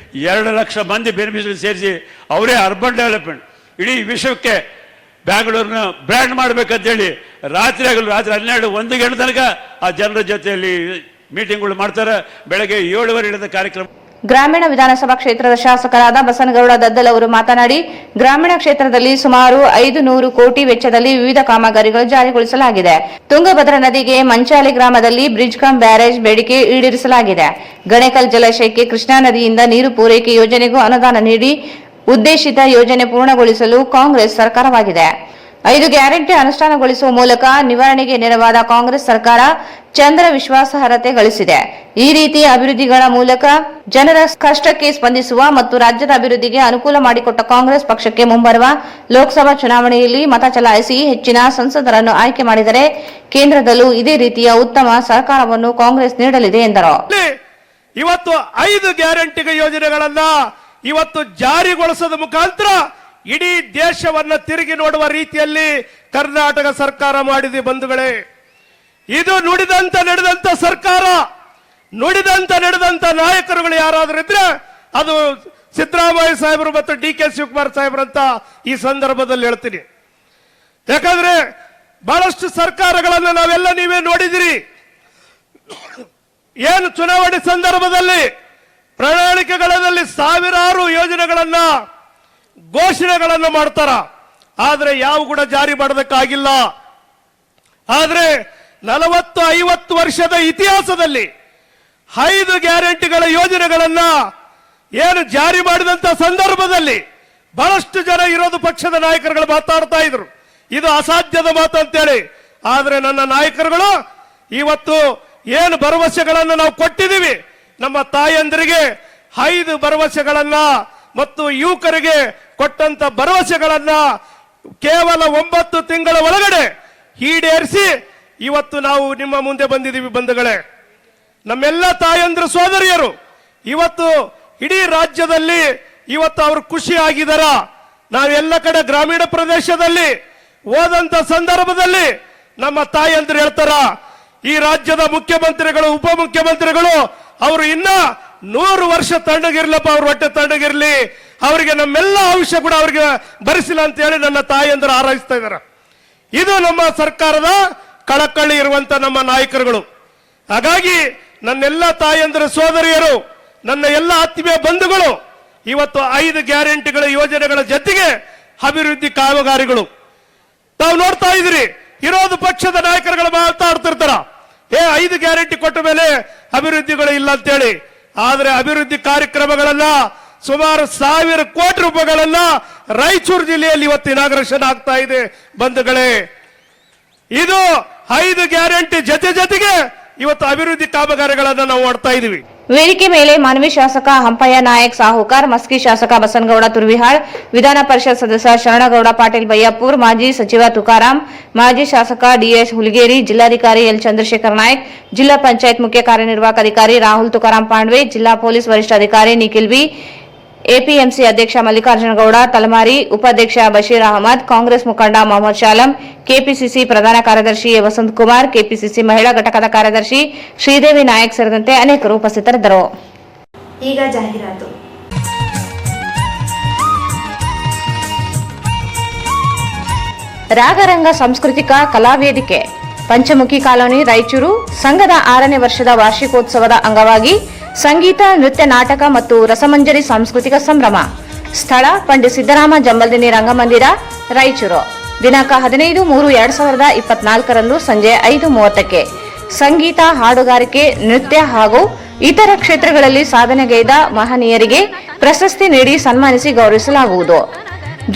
2 ಲಕ್ಷ ಮಂದಿ ಬೆನಿಫಿಷರಿ ಸೇರಿಸಿ ಅವರೇ ಅರ್ಬನ್ ಡೆವಲಪ್ಮೆಂಟ್ ಇಡೀ ವಿಶ್ವಕ್ಕೆ ಬ್ಯಾಂಗ್ಳೂರನ್ನ ಬ್ರ್ಯಾಂಡ್ ಮಾಡಬೇಕಂತೇಳಿ ರಾತ್ರಿ 12-1 ಗಂಟೆ ತನಕ ಆ ಜನರ ಜೊತೆಯಲ್ಲಿ ಮೀಟಿಂಗ್ಗಳು ಮಾಡ್ತಾರೆ. ಬೆಳಗ್ಗೆ 7:15 ಕಾರ್ಯಕ್ರಮ. ಗ್ರಾಮೀಣ ವಿಧಾನಸಭಾ ಕ್ಷೇತ್ರದ ಶಾಸಕರಾದ ಬಸನಗೌಡ ದದ್ದಲ್ ಅವರು ಮಾತನಾಡಿ, ಗ್ರಾಮೀಣ ಕ್ಷೇತ್ರದಲ್ಲಿ ಸುಮಾರು 500 ಕೋಟಿ ವೆಚ್ಚದಲ್ಲಿ ವಿವಿಧ ಕಾಮಗಾರಿಗಳು ಜಾರಿಗೊಳಿಸಲಾಗಿದೆ. ತುಂಗಭದ್ರಾ ನದಿಗೆ ಮಂಚಾಲಿ ಗ್ರಾಮದಲ್ಲಿ ಬ್ರಿಡ್ಜ್ ಕಮ್ ಬ್ಯಾರೇಜ್ ಬೇಡಿಕೆ ಈಡೇರಿಸಲಾಗಿದೆ. ಗಣೇಕಲ್ ಜಲಾಶಯಕ್ಕೆ ಕೃಷ್ಣಾ ನದಿಯಿಂದ ನೀರು ಪೂರೈಕೆ ಯೋಜನೆಗೂ ಅನುದಾನ ನೀಡಿ ಉದ್ದೇಶಿತ ಯೋಜನೆ ಪೂರ್ಣಗೊಳಿಸಲು ಕಾಂಗ್ರೆಸ್ ಸರ್ಕಾರವಾಗಿದೆ. 5 ಗ್ಯಾರಂಟಿ ಅನುಷ್ಠಾನಗೊಳಿಸುವ ಮೂಲಕ ನಿವಾರಣೆಗೆ ನೆರವಾದ ಕಾಂಗ್ರೆಸ್ ಸರ್ಕಾರ ಚಂದ್ರ ವಿಶ್ವಾಸಾರ್ಹತೆ ಗಳಿಸಿದೆ. ಈ ರೀತಿಯ ಅಭಿವೃದ್ಧಿಗಳ ಮೂಲಕ ಜನರ ಕಷ್ಟಕ್ಕೆ ಸ್ಪಂದಿಸುವ ಮತ್ತು ರಾಜ್ಯದ ಅಭಿವೃದ್ಧಿಗೆ ಅನುಕೂಲ ಮಾಡಿಕೊಟ್ಟ ಕಾಂಗ್ರೆಸ್ ಪಕ್ಷಕ್ಕೆ ಮುಂಬರುವ ಲೋಕಸಭಾ ಚುನಾವಣೆಯಲ್ಲಿ ಮತ ಚಲಾಯಿಸಿ ಹೆಚ್ಚಿನ ಸಂಸದರನ್ನು ಆಯ್ಕೆ ಮಾಡಿದರೆ ಕೇಂದ್ರದಲ್ಲೂ ಇದೇ ರೀತಿಯ ಉತ್ತಮ ಸರ್ಕಾರವನ್ನು ಕಾಂಗ್ರೆಸ್ ನೀಡಲಿದೆ ಎಂದರು. ಇವತ್ತು 5 ಗ್ಯಾರಂಟಿ ಯೋಜನೆಗಳನ್ನ ಇವತ್ತು ಜಾರಿಗೊಳಿಸದ ಮುಖಾಂತರ ಇಡೀ ದೇಶವನ್ನ ತಿರುಗಿ ನೋಡುವ ರೀತಿಯಲ್ಲಿ ಕರ್ನಾಟಕ ಸರ್ಕಾರ ಮಾಡಿದೆ ಬಂಧುಗಳೇ. ಇದು ನುಡಿದಂತ ನಡೆದಂತ ಸರ್ಕಾರ, ನುಡಿದಂತ ನಡೆದಂತ ನಾಯಕರುಗಳು ಯಾರಾದ್ರೂ ಇದ್ರೆ ಅದು ಸಿದ್ದರಾಮಯ್ಯ ಸಾಹೇಬರು ಮತ್ತು DK ಶಿವಕುಮಾರ್ ಸಾಹೇಬರಂತ ಈ ಸಂದರ್ಭದಲ್ಲಿ ಹೇಳ್ತೀನಿ. ಯಾಕಂದ್ರೆ ಬಹಳಷ್ಟು ಸರ್ಕಾರಗಳನ್ನು ನಾವೆಲ್ಲ ನೀವೇ ನೋಡಿದಿರಿ. ಏನು ಚುನಾವಣೆ ಸಂದರ್ಭದಲ್ಲಿ ಪ್ರಣಾಳಿಕೆಗಳಲ್ಲಿ ಸಾವಿರಾರು ಯೋಜನೆಗಳನ್ನ ಘೋಷಣೆಗಳನ್ನು ಮಾಡ್ತಾರ, ಆದ್ರೆ ಯಾವ ಕೂಡ ಜಾರಿ ಮಾಡೋದಕ್ಕಾಗಿಲ್ಲ. ಆದ್ರೆ 40-50 ವರ್ಷದ ಇತಿಹಾಸದಲ್ಲಿ 5 ಗ್ಯಾರಂಟಿಗಳ ಯೋಜನೆಗಳನ್ನ ಏನು ಜಾರಿ ಮಾಡಿದಂತ ಸಂದರ್ಭದಲ್ಲಿ ಬಹಳಷ್ಟು ಜನ ವಿರೋಧ ಪಕ್ಷದ ನಾಯಕರುಗಳು ಮಾತಾಡ್ತಾ ಇದ್ರು, ಇದು ಅಸಾಧ್ಯದ ಮಾತು ಅಂತೇಳಿ. ಆದ್ರೆ ನನ್ನ ನಾಯಕರುಗಳು ಇವತ್ತು ಏನು ಭರವಸೆಗಳನ್ನು ನಾವು ಕೊಟ್ಟಿದ್ದೀವಿ, ನಮ್ಮ ತಾಯಂದರಿಗೆ 5 ಭರವಸೆಗಳನ್ನ ಮತ್ತು ಯುವಕರಿಗೆ ಕೊಟ್ಟಂತ ಭರವಸೆಗಳನ್ನ ಕೇವಲ 9 ತಿಂಗಳ ಒಳಗಡೆ ಈಡೇರಿಸಿ ಇವತ್ತು ನಾವು ನಿಮ್ಮ ಮುಂದೆ ಬಂದಿದ್ದೀವಿ ಬಂಧುಗಳೇ. ನಮ್ಮೆಲ್ಲ ತಾಯಂದ್ರ ಸೋದರಿಯರು ಇವತ್ತು ಇಡೀ ರಾಜ್ಯದಲ್ಲಿ ಇವತ್ತು ಅವರು ಖುಷಿ ಆಗಿದಾರ. ನಾವೆಲ್ಲ ಕಡೆ ಗ್ರಾಮೀಣ ಪ್ರದೇಶದಲ್ಲಿ ಹೋದಂತ ಸಂದರ್ಭದಲ್ಲಿ ನಮ್ಮ ತಾಯಂದ್ರು ಹೇಳ್ತಾರ, ಈ ರಾಜ್ಯದ ಮುಖ್ಯಮಂತ್ರಿಗಳು ಉಪಮುಖ್ಯಮಂತ್ರಿಗಳು ಅವರು ಇನ್ನ 100 ವರ್ಷ ತಣ್ಣಗಿರ್ಲಪ್ಪ, ಅವ್ರ ಹೊಟ್ಟೆ ತಣ್ಣಗಿರ್ಲಿ, ಅವರಿಗೆ ನಮ್ಮೆಲ್ಲ ಆಯುಷ್ಯ ಕೂಡ ಅವರಿಗೆ ಭರಿಸಿಲ್ಲ ಅಂತ ಹೇಳಿ ನನ್ನ ತಾಯಿಯಂದರು ಹಾರೈಸ್ತಾ ಇದ್ದಾರೆ. ಇದು ನಮ್ಮ ಸರ್ಕಾರದ ಕಳಕಳಿ ಇರುವಂತ ನಮ್ಮ ನಾಯಕರುಗಳು. ಹಾಗಾಗಿ ನನ್ನೆಲ್ಲ ತಾಯಂದ್ರ ಸೋದರಿಯರು, ನನ್ನ ಎಲ್ಲ ಆತ್ಮೀಯ ಬಂಧುಗಳು, ಇವತ್ತು 5 ಗ್ಯಾರಂಟಿಗಳ ಯೋಜನೆಗಳ ಜೊತೆಗೆ ಅಭಿವೃದ್ಧಿ ಕಾಮಗಾರಿಗಳು ತಾವು ನೋಡ್ತಾ ಇದ್ರಿ. ವಿರೋಧ ಪಕ್ಷದ ನಾಯಕರುಗಳು ಮಾತಾಡ್ತಿರ್ತಾರ, 5 ಗ್ಯಾರಂಟಿ ಕೊಟ್ಟ ಮೇಲೆ ಅಭಿವೃದ್ಧಿಗಳು ಇಲ್ಲ ಅಂತೇಳಿ. ಆದ್ರೆ ಅಭಿವೃದ್ಧಿ ಕಾರ್ಯಕ್ರಮಗಳನ್ನ ಸುಮಾರು 1000 ಕೋಟಿ ರೂಪಾಯಿಗಳನ್ನ ರಾಯಚೂರು ಜಿಲ್ಲೆಯಲ್ಲಿ ಇವತ್ತು ಇನಾಗ್ರೇಷನ್ ಆಗ್ತಾ ಇದೆ ಬಂಧುಗಳೇ. ಇದು 5 ಗ್ಯಾರಂಟಿ ಜೊತೆಗೆ ಇವತ್ತು ಅಭಿವೃದ್ಧಿ ಕಾಮಗಾರಿಗಳನ್ನ ನಾವು ಮಾಡ್ತಾ ಇದೀವಿ. ವೇದಿಕೆ ಮೇಲೆ ಮಾನ್ವಿ ಶಾಸಕ ಹಂಪಯ್ಯ ನಾಯಕ್ ಸಾಹುಕಾರ್, ಮಸ್ಕಿ ಶಾಸಕ ಬಸನಗೌಡ ತುರ್ವಿಹಾಳ್, ವಿಧಾನ ಪರಿಷತ್ ಸದಸ್ಯ ಶರಣಗೌಡ ಪಾಟೀಲ್ ಬಯ್ಯಾಪುರ್, ಮಾಜಿ ಸಚಿವ ತುಕಾರಾಂ, ಮಾಜಿ ಶಾಸಕ DS ಹುಲಿಗೇರಿ, ಜಿಲ್ಲಾಧಿಕಾರಿ ಎಲ್ ಚಂದ್ರಶೇಖರ್ ನಾಯಕ್, ಜಿಲ್ಲಾ ಪಂಚಾಯತ್ ಮುಖ್ಯ ಕಾರ್ಯನಿರ್ವಾಹಕ ಅಧಿಕಾರಿ ರಾಹುಲ್ ತುಕಾರಾಂ ಪಾಂಡ್ವೆ, ಜಿಲ್ಲಾ ಪೊಲೀಸ್ ವರಿಷ್ಠಾಧಿಕಾರಿ ನಿಖಿಲ್ ಬಿ, ಎಪಿಎಂಸಿ ಅಧ್ಯಕ್ಷ ಮಲ್ಲಿಕಾರ್ಜುನ ಗೌಡ ತಲಮಾರಿ, ಉಪಾಧ್ಯಕ್ಷ ಬಶೀರ್ ಅಹಮದ್, ಕಾಂಗ್ರೆಸ್ ಮುಖಂಡ ಮೊಹಮ್ಮದ್ ಶಾಲಂ, ಕೆಪಿಸಿಸಿ ಪ್ರಧಾನ ಕಾರ್ಯದರ್ಶಿ ವಸಂತ್ ಕುಮಾರ್, ಕೆಪಿಸಿಸಿ ಮಹಿಳಾ ಘಟಕದ ಕಾರ್ಯದರ್ಶಿ ಶ್ರೀದೇವಿ ನಾಯಕ್ ಸೇರಿದಂತೆ ಅನೇಕರು ಉಪಸ್ಥಿತರಿದ್ದರು. ಈಗ ಜಾಹೀರಾತು. ರಾಗರಂಗ ಸಾಂಸ್ಕೃತಿಕ ಕಲಾವೇದಿಕೆ ಪಂಚಮುಖಿ ಕಾಲೋನಿ ರಾಯಚೂರು ಸಂಘದ 6ನೇ ವರ್ಷದ ವಾರ್ಷಿಕೋತ್ಸವದ ಅಂಗವಾಗಿ ಸಂಗೀತ, ನೃತ್ಯ, ನಾಟಕ ಮತ್ತು ರಸಮಂಜರಿ ಸಾಂಸ್ಕೃತಿಕ ಸಂಭ್ರಮ. ಸ್ಥಳ ಪಂಡಿತ್ ಸಿದ್ದರಾಮ ಜಂಬಲ್ದಿನಿ ರಂಗಮಂದಿರ ರಾಯಚೂರು. ದಿನಾಂಕ 15/3/2024 ಸಂಜೆ 5:30ಕ್ಕೆ ಸಂಗೀತ, ಹಾಡುಗಾರಿಕೆ, ನೃತ್ಯ ಹಾಗೂ ಇತರ ಕ್ಷೇತ್ರಗಳಲ್ಲಿ ಸಾಧನೆಗೈದ ಮಹನೀಯರಿಗೆ ಪ್ರಶಸ್ತಿ ನೀಡಿ ಸನ್ಮಾನಿಸಿ ಗೌರವಿಸಲಾಗುವುದು.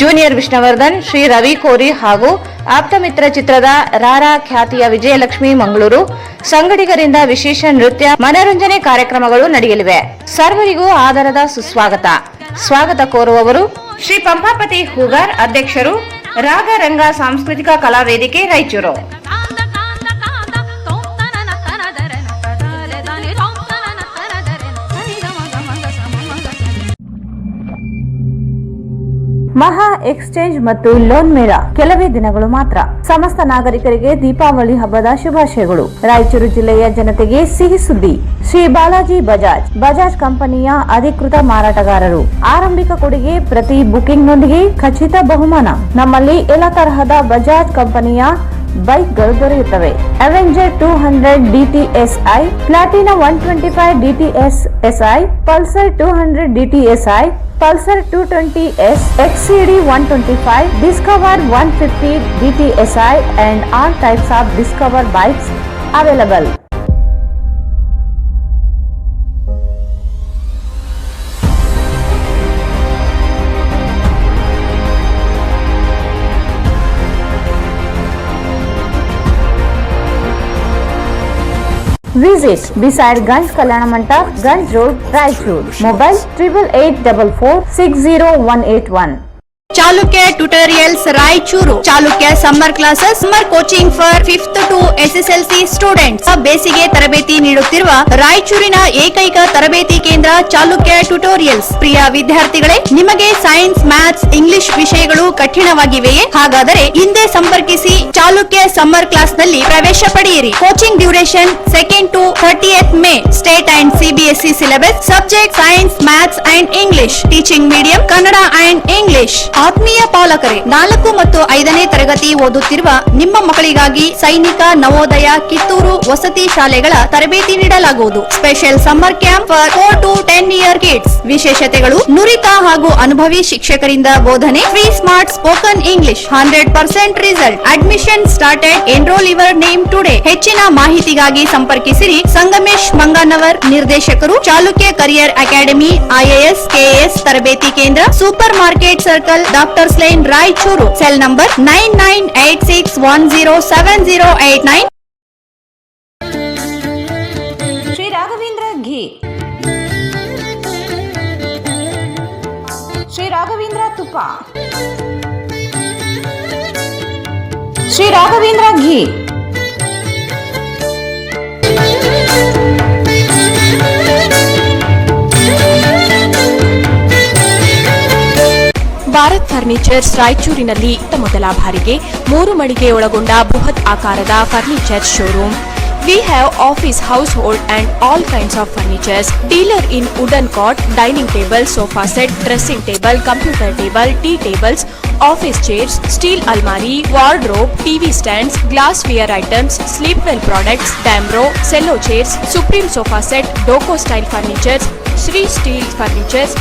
ಜೂನಿಯರ್ ವಿಷ್ಣುವರ್ಧನ್, ಶ್ರೀ ರವಿ ಕೋರಿ ಹಾಗೂ ಆಪ್ತಮಿತ್ರ ಚಿತ್ರದ ರಾರಾ ಖ್ಯಾತಿಯ ವಿಜಯಲಕ್ಷ್ಮಿ ಮಂಗಳೂರು ಸಂಗಡಿಗರಿಂದ ವಿಶೇಷ ನೃತ್ಯ, ಮನರಂಜನೆ ಕಾರ್ಯಕ್ರಮಗಳು ನಡೆಯಲಿವೆ. ಸರ್ವರಿಗೂ ಆದರದ ಸುಸ್ವಾಗತ. ಸ್ವಾಗತ ಕೋರುವವರು ಶ್ರೀ ಪಂಪಾಪತಿ ಹೂಗಾರ್, ಅಧ್ಯಕ್ಷರು, ರಾಗರಂಗ ಸಾಂಸ್ಕೃತಿಕ ಕಲಾ ವೇದಿಕೆ ರಾಯಚೂರು. ಮಹಾ ಎಕ್ಸ್ಚೇಂಜ್ ಮತ್ತು ಲೋನ್ ಮೇಳ ಕೆಲವೇ ದಿನಗಳು ಮಾತ್ರ. ಸಮಸ್ತ ನಾಗರಿಕರಿಗೆ ದೀಪಾವಳಿ ಹಬ್ಬದ ಶುಭಾಶಯಗಳು. ರಾಯಚೂರು ಜಿಲ್ಲೆಯ ಜನತೆಗೆ ಸಿಹಿ ಸುದ್ದಿ. ಶ್ರೀ ಬಾಲಾಜಿ ಬಜಾಜ್ ಕಂಪನಿಯ ಅಧಿಕೃತ ಮಾರಾಟಗಾರರು. ಆರಂಭಿಕ ಕೊಡುಗೆ ಪ್ರತಿ ಬುಕಿಂಗ್ನೊಂದಿಗೆ ಖಚಿತ ಬಹುಮಾನ. ನಮ್ಮಲ್ಲಿ ಎಲ್ಲ ತರಹದ ಬಜಾಜ್ ಕಂಪನಿಯ ಬೈಕ್ಗಳು ದೊರೆಯುತ್ತವೆ. Avenger 200 DTSI, Platina 125 DTSI, Pulsar 200 DTSI, Pulsar 220S, XCD 125, Discover 150 DTSI and all types of Discover bikes available. Visit beside Ganj Kalyana Mandap, Ganj Road, Raichur. Mobile 8884460181. Chalukya tutorials Raichur. Chalukya summer classes, summer coaching for 5th to SSLC students. ಬೇಸಿಗೆ ತರಬೇತಿ ನೀಡುತ್ತಿರುವ ರಾಯಚೂರಿನ ಏಕೈಕ ತರಬೇತಿ ಕೇಂದ್ರ Chalukya tutorials. ಪ್ರಿಯ ವಿದ್ಯಾರ್ಥಿಗಳೇ, ನಿಮಗೆ science, maths, English ವಿಷಯಗಳು ಕಠಿಣವಾಗಿವೆಯೇ? ಹಾಗಾದರೆ ಹಿಂದೆ ಸಂಪರ್ಕಿಸಿ. ಚಾಲುಕ್ಯ ಸಮ್ಮರ್ ಕ್ಲಾಸ್ ನಲ್ಲಿ ಪ್ರವೇಶ ಪಡೆಯಿರಿ. Coaching duration 2nd to 30th May. State and CBSE syllabus. Subject science, maths and English. Teaching medium Kannada and English. ಆತ್ಮೀಯ ಪಾಲಕರೇ, 4 ಮತ್ತು 5ನೇ ತರಗತಿ ಓದುತ್ತಿರುವ ನಿಮ್ಮ ಮಕ್ಕಳಿಗಾಗಿ ಸೈನಿಕ, ನವೋದಯ, ಕಿತ್ತೂರು ವಸತಿ ಶಾಲೆಗಳ ತರಬೇತಿ ನೀಡಲಾಗುವುದು. Special summer camp for 4 to 10 year kids. ವಿಶೇಷತೆಗಳು: ನುರಿತ ಹಾಗೂ ಅನುಭವಿ ಶಿಕ್ಷಕರಿಂದ ಬೋಧನೆ, free smart spoken English, 100% result. Admission started. Enrol your name today. ಹೆಚ್ಚಿನ ಮಾಹಿತಿಗಾಗಿ ಸಂಪರ್ಕಿಸಿರಿ. ಸಂಗಮೇಶ್ ಮಂಗನವರ್, ನಿರ್ದೇಶಕರು, Chalukya career academy, IAS, KAS ತರಬೇತಿ ಕೇಂದ್ರ, super market circle, doctors line, Raichur. Cell number 9986107089. Shri Raghavendra ghee, Shri Raghavendra ತುಪ್ಪ, ಶ್ರೀ ರಾಘವೇಂದ್ರ ಘೀ. ಭಾರತ್ ಫರ್ನಿಚರ್ಸ್ ರಾಯಚೂರಿನಲ್ಲಿ ಮೊದಲ ಬಾರಿಗೆ 3 ಮಳಿಗೆ ಒಳಗೊಂಡ ಬೃಹತ್ ಆಕಾರದ furniture showroom. We have office, household and all kinds of furnitures. Dealer in wooden cot, dining table, sofa set, dressing table, computer table, tea tables, office chairs, steel almari, wardrobe, TV stands, glassware items, sleepwell products, Damro, cello chairs, Supreme sofa set, Doco style furnitures, Sri Steel furnitures.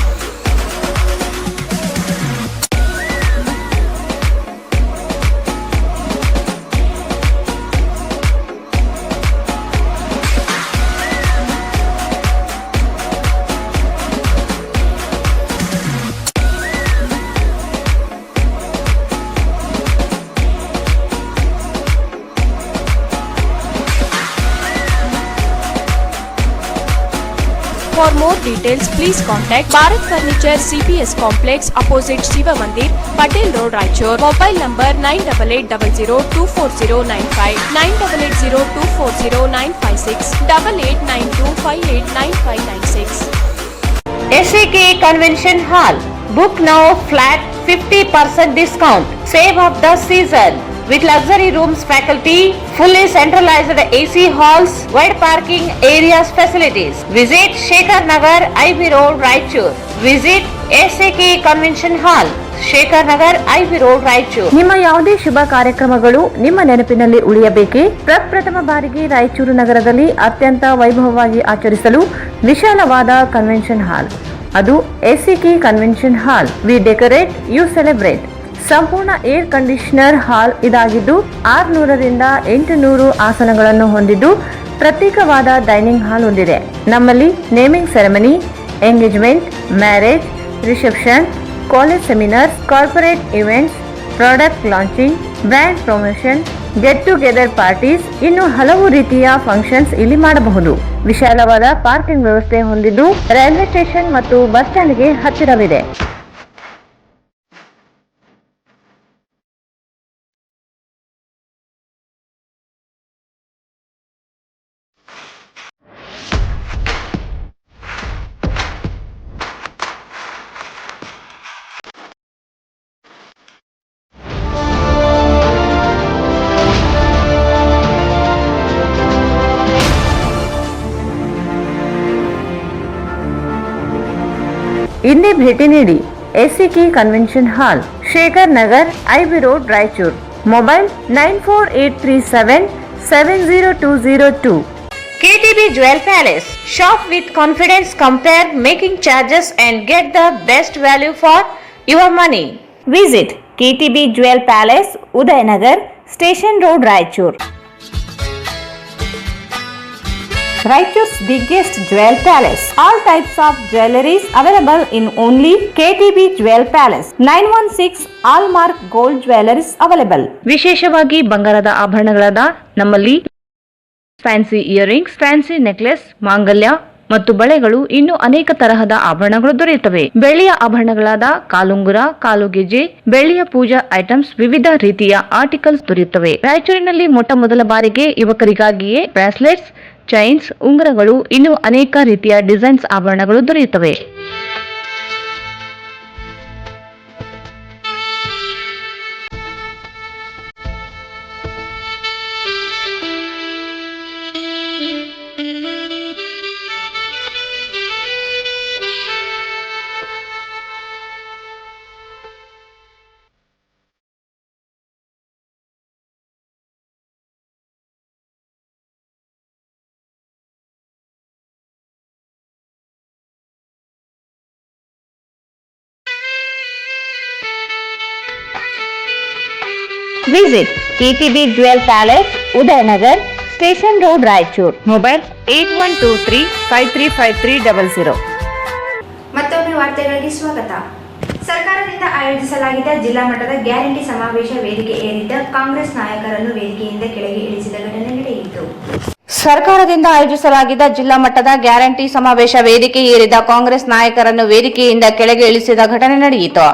For more details, please contact Bharat Furniture CPS Complex opposite Shiva Mandir, Patel Road, Raichur. Mobile number 9880240959, 9880240956, 8892589596. SAK Convention Hall. Book now, flat 50% discount. Save of the season. With luxury rooms, faculty, fully centralized AC halls, wide parking areas facilities. Visit Shekhar Nagar, IB Road, Raichur. Visit SAK Convention Hall, Shekhar Nagar, IB Road, Raichur. ನಿಮ್ಮ ಯಾವುದೇ ಶುಭ ಕಾರ್ಯಕ್ರಮಗಳು ನಿಮ್ಮ ನೆನಪಿನಲ್ಲಿ ಉಳಿಯಬೇಕೇ? ಪ್ರಪ್ರಥಮ ಬಾರಿಗೆ ರಾಯಚೂರು ನಗರದಲ್ಲಿ ಅತ್ಯಂತ ವೈಭವವಾಗಿ ಆಚರಿಸಲು ವಿಶಾಲವಾದ ಕನ್ವೆನ್ಷನ್ ಹಾಲ್, ಅದು SAK convention hall. We decorate, you celebrate. ಸಂಪೂರ್ಣ ಏರ್ ಕಂಡೀಷನರ್ ಹಾಲ್ ಇದಾಗಿದ್ದು 600ರಿಂದ 800 ಆಸನಗಳನ್ನು ಹೊಂದಿದ್ದು ಪ್ರತ್ಯೇಕವಾದ ಡೈನಿಂಗ್ ಹಾಲ್ ಹೊಂದಿದೆ. ನಮ್ಮಲ್ಲಿ naming ceremony, engagement, marriage, reception, college seminars, corporate events, product launching, brand promotion, get together parties, ಇನ್ನು ಹಲವು ರೀತಿಯ ಫಂಕ್ಷನ್ಸ್ ಇಲ್ಲಿ ಮಾಡಬಹುದು. ವಿಶಾಲವಾದ ಪಾರ್ಕಿಂಗ್ ವ್ಯವಸ್ಥೆ ಹೊಂದಿದ್ದು ರೈಲ್ವೆ ಸ್ಟೇಷನ್ ಮತ್ತು ಬಸ್ ಸ್ಟ್ಯಾಂಡ್ಗೆ ಹತ್ತಿರವಿದೆ. ಇಂದೇ ಭೇಟಿ ನೀಡಿ SAK convention hall, Shekhar Nagar, IB road, Raichur. Mobile 9483770202. KTB Jewel Palace. Shop with confidence, compare making charges and get the best value for your money. Visit KTB Jewel Palace, Udayanagar, Station Road, Raichur. Raichur's biggest jewel palace. All types of jewelries available in only KTB Jewel Palace. 916 Allmark Gold Jewelries available. ವಿಶೇಷವಾಗಿ ಬಂಗಾರದ ಆಭರಣಗಳಾದ ನಮ್ಮಲ್ಲಿ fancy earrings, fancy necklace, ಮಾಂಗಲ್ಯ ಮತ್ತು ಬಳೆಗಳು ಇನ್ನೂ ಅನೇಕ ತರಹದ ಆಭರಣಗಳು ದೊರೆಯುತ್ತವೆ. ಬೆಳ್ಳಿಯ ಆಭರಣಗಳಾದ ಕಾಲುಂಗುರ, ಕಾಲುಗೆಜೆ, ಬೆಳ್ಳಿಯ ಪೂಜಾ ಐಟಮ್ಸ್, ವಿವಿಧ ರೀತಿಯ ಆರ್ಟಿಕಲ್ಸ್ ದೊರೆಯುತ್ತವೆ. ರಾಯಚೂರಿನಲ್ಲಿ ಮೊಟ್ಟ ಮೊದಲ ಬಾರಿಗೆ ಯುವಕರಿಗಾಗಿಯೇ ಬ್ರಾಸ್ಲೆಟ್ಸ್, ಚೈನ್ಸ್, ಉಂಗುರಗಳು ಇನ್ನೂ ಅನೇಕ ರೀತಿಯ ಡಿಸೈನ್ಸ್ ಆಭರಣಗಳು ದೊರೆಯುತ್ತವೆ. Visit TTB Jewel Palace, Udayanagar, Station Road, Raichur. Mobile 8123-535300. ಮತ್ತೊಮ್ಮೆ ವಾರ್ತೆಗಳಿಗೆ ಸ್ವಾಗತ. ಸರ್ಕಾರದಿಂದ ಆಯೋಜಿಸಲಾಗಿದ್ದ ಜಿಲ್ಲಾ ಮಟ್ಟದ ಗ್ಯಾರಂಟಿ ಸಮಾವೇಶ ವೇದಿಕೆ ಏರಿದ್ದ ಕಾಂಗ್ರೆಸ್ ನಾಯಕರನ್ನು ವೇದಿಕೆಯಿಂದ ಕೆಳಗೆ ಇಳಿಸಿದ ಘಟನೆ ನಡೆಯಿತು. ಸರ್ಕಾರದಿಂದ ಆಯೋಜಿಸಲಾಗಿದ್ದ ಜಿಲ್ಲಾ ಮಟ್ಟದ ಗ್ಯಾರಂಟಿ ಸಮಾವೇಶ ವೇದಿಕೆ ಏರಿದ ಕಾಂಗ್ರೆಸ್ ನಾಯಕರನ್ನು ವೇದಿಕೆಯಿಂದ ಕೆಳಗೆ ಇಳಿಸಿದ ಘಟನೆ ನಡೆಯಿತು.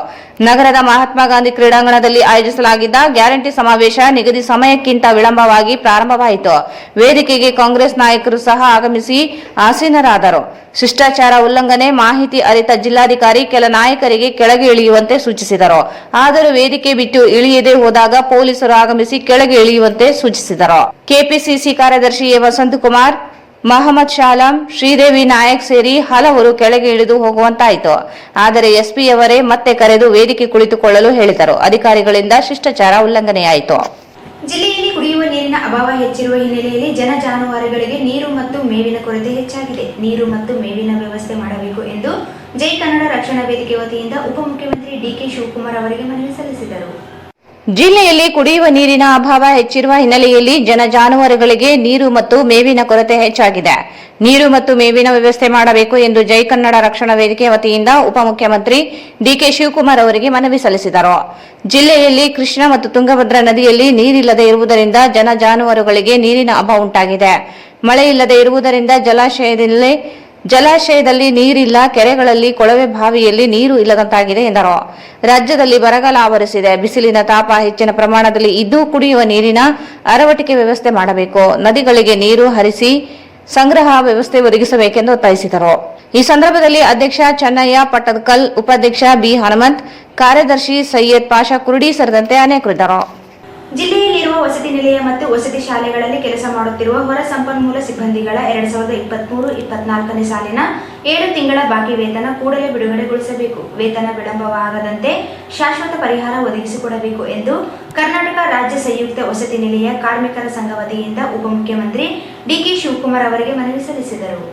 ನಗರದ ಮಹಾತ್ಮ ಗಾಂಧಿ ಕ್ರೀಡಾಂಗಣದಲ್ಲಿ ಆಯೋಜಿಸಲಾಗಿದ್ದ ಗ್ಯಾರಂಟಿ ಸಮಾವೇಶ ನಿಗದಿ ಸಮಯಕ್ಕಿಂತ ವಿಳಂಬವಾಗಿ ಪ್ರಾರಂಭವಾಯಿತು. ವೇದಿಕೆಗೆ ಕಾಂಗ್ರೆಸ್ ನಾಯಕರು ಸಹ ಆಗಮಿಸಿ ಆಸೀನರಾದರು. ಶಿಷ್ಟಾಚಾರ ಉಲ್ಲಂಘನೆ ಮಾಹಿತಿ ಅರಿತ ಜಿಲ್ಲಾಧಿಕಾರಿ ಕೆಲ ನಾಯಕರಿಗೆ ಕೆಳಗೆ ಇಳಿಯುವಂತೆ ಸೂಚಿಸಿದರು. ಆದರೂ ವೇದಿಕೆ ಬಿಟ್ಟು ಇಳಿಯದೆ ಹೋದಾಗ ಪೊಲೀಸರು ಆಗಮಿಸಿ ಕೆಳಗೆ ಇಳಿಯುವಂತೆ ಸೂಚಿಸಿದರು. ಕೆಪಿಸಿಸಿ ಕಾರ್ಯದರ್ಶಿ ಎ ವಸಂತಕುಮಾರ್, ಮಹಮ್ಮದ್ ಶಾಲಂ, ಶ್ರೀದೇವಿ ನಾಯಕ್ ಸೇರಿ ಹಲವರು ಕೆಳಗೆ ಇಳಿದು ಹೋಗುವಂತಾಯಿತು. ಆದರೆ ಎಸ್ಪಿಯವರೇ ಮತ್ತೆ ಕರೆದು ವೇದಿಕೆ ಕುಳಿತುಕೊಳ್ಳಲು ಹೇಳಿದರು. ಅಧಿಕಾರಿಗಳಿಂದ ಶಿಷ್ಟಾಚಾರ ಉಲ್ಲಂಘನೆಯಾಯಿತು. ಜಿಲ್ಲೆಯಲ್ಲಿ ಕುಡಿಯುವ ನೀರಿನ ಅಭಾವ ಹೆಚ್ಚಿರುವ ಹಿನ್ನೆಲೆಯಲ್ಲಿ ಜನ ಜಾನುವಾರುಗಳಿಗೆ ನೀರು ಮತ್ತು ಮೇವಿನ ಕೊರತೆ ಹೆಚ್ಚಾಗಿದೆ. ನೀರು ಮತ್ತು ಮೇವಿನ ವ್ಯವಸ್ಥೆ ಮಾಡಬೇಕು ಎಂದು ಜೈ ಕನ್ನಡ ರಕ್ಷಣಾ ವೇದಿಕೆ ವತಿಯಿಂದ ಉಪಮುಖ್ಯಮಂತ್ರಿ ಡಿಕೆ ಶಿವಕುಮಾರ್ ಅವರಿಗೆ ಮನವಿ ಸಲ್ಲಿಸಿದರು. ಜಿಲ್ಲೆಯಲ್ಲಿ ಕುಡಿಯುವ ನೀರಿನ ಅಭಾವ ಹೆಚ್ಚಿರುವ ಹಿನ್ನೆಲೆಯಲ್ಲಿ ಜನ ಜಾನುವಾರುಗಳಿಗೆ ನೀರು ಮತ್ತು ಮೇವಿನ ಕೊರತೆ ಹೆಚ್ಚಾಗಿದೆ. ನೀರು ಮತ್ತು ಮೇವಿನ ವ್ಯವಸ್ಥೆ ಮಾಡಬೇಕು ಎಂದು ಜೈ ಕನ್ನಡ ರಕ್ಷಣಾ ವೇದಿಕೆ ವತಿಯಿಂದ ಉಪಮುಖ್ಯಮಂತ್ರಿ ಡಿಕೆ ಶಿವಕುಮಾರ್ ಅವರಿಗೆ ಮನವಿ ಸಲ್ಲಿಸಿದರು. ಜಿಲ್ಲೆಯಲ್ಲಿ ಕೃಷ್ಣಾ ಮತ್ತು ತುಂಗಭದ್ರಾ ನದಿಯಲ್ಲಿ ನೀರಿಲ್ಲದೆ ಇರುವುದರಿಂದ ಜನ ಜಾನುವಾರುಗಳಿಗೆ ನೀರಿನ ಅಭಾವ ಉಂಟಾಗಿದೆ. ಮಳೆ ಇಲ್ಲದೆ ಇರುವುದರಿಂದ ಜಲಾಶಯದಲ್ಲಿ ನೀರಿಲ್ಲ, ಕೆರೆಗಳಲ್ಲಿ, ಕೊಳವೆ ಬಾವಿಯಲ್ಲಿ ನೀರು ಇಲ್ಲದಂತಾಗಿದೆ ಎಂದರು. ರಾಜ್ಯದಲ್ಲಿ ಬರಗಾಲ ಆವರಿಸಿದೆ. ಬಿಸಿಲಿನ ತಾಪ ಹೆಚ್ಚಿನ ಪ್ರಮಾಣದಲ್ಲಿ ಇದ್ದು ಕುಡಿಯುವ ನೀರಿನ ಅರವಟಿಕೆ ವ್ಯವಸ್ಥೆ ಮಾಡಬೇಕು. ನದಿಗಳಿಗೆ ನೀರು ಹರಿಸಿ ಸಂಗ್ರಹ ವ್ಯವಸ್ಥೆ ಒದಗಿಸಬೇಕೆಂದು ಒತ್ತಾಯಿಸಿದರು. ಈ ಸಂದರ್ಭದಲ್ಲಿ ಅಧ್ಯಕ್ಷ ಚೆನ್ನಯ್ಯ ಪಟ್ಟದಕಲ್, ಉಪಾಧ್ಯಕ್ಷ ಬಿ ಹನುಮಂತ್, ಕಾರ್ಯದರ್ಶಿ ಸೈಯದ್ ಪಾಷಾ ಕುರುಡಿ ಸೇರಿದಂತೆ ಅನೇಕರಿದ್ದರು. ಜಿಲ್ಲೆಯಲ್ಲಿರುವ ವಸತಿ ನಿಲಯ ಮತ್ತು ವಸತಿ ಶಾಲೆಗಳಲ್ಲಿ ಕೆಲಸ ಮಾಡುತ್ತಿರುವ ಹೊರ ಸಂಪನ್ಮೂಲ ಸಿಬ್ಬಂದಿಗಳ 2023-24ನೇ ಸಾಲಿನ 7 ತಿಂಗಳ ಬಾಕಿ ವೇತನ ಕೂಡಲೇ ಬಿಡುಗಡೆಗೊಳಿಸಬೇಕು. ವೇತನ ವಿಳಂಬವಾಗದಂತೆ ಶಾಶ್ವತ ಪರಿಹಾರ ಒದಗಿಸಿಕೊಡಬೇಕು ಎಂದು ಕರ್ನಾಟಕ ರಾಜ್ಯ ಸಂಯುಕ್ತ ವಸತಿ ನಿಲಯ ಕಾರ್ಮಿಕರ ಸಂಘ ವತಿಯಿಂದ ಉಪಮುಖ್ಯಮಂತ್ರಿ ಡಿಕೆ ಶಿವಕುಮಾರ್ ಅವರಿಗೆ ಮನವಿ ಸಲ್ಲಿಸಿದರು.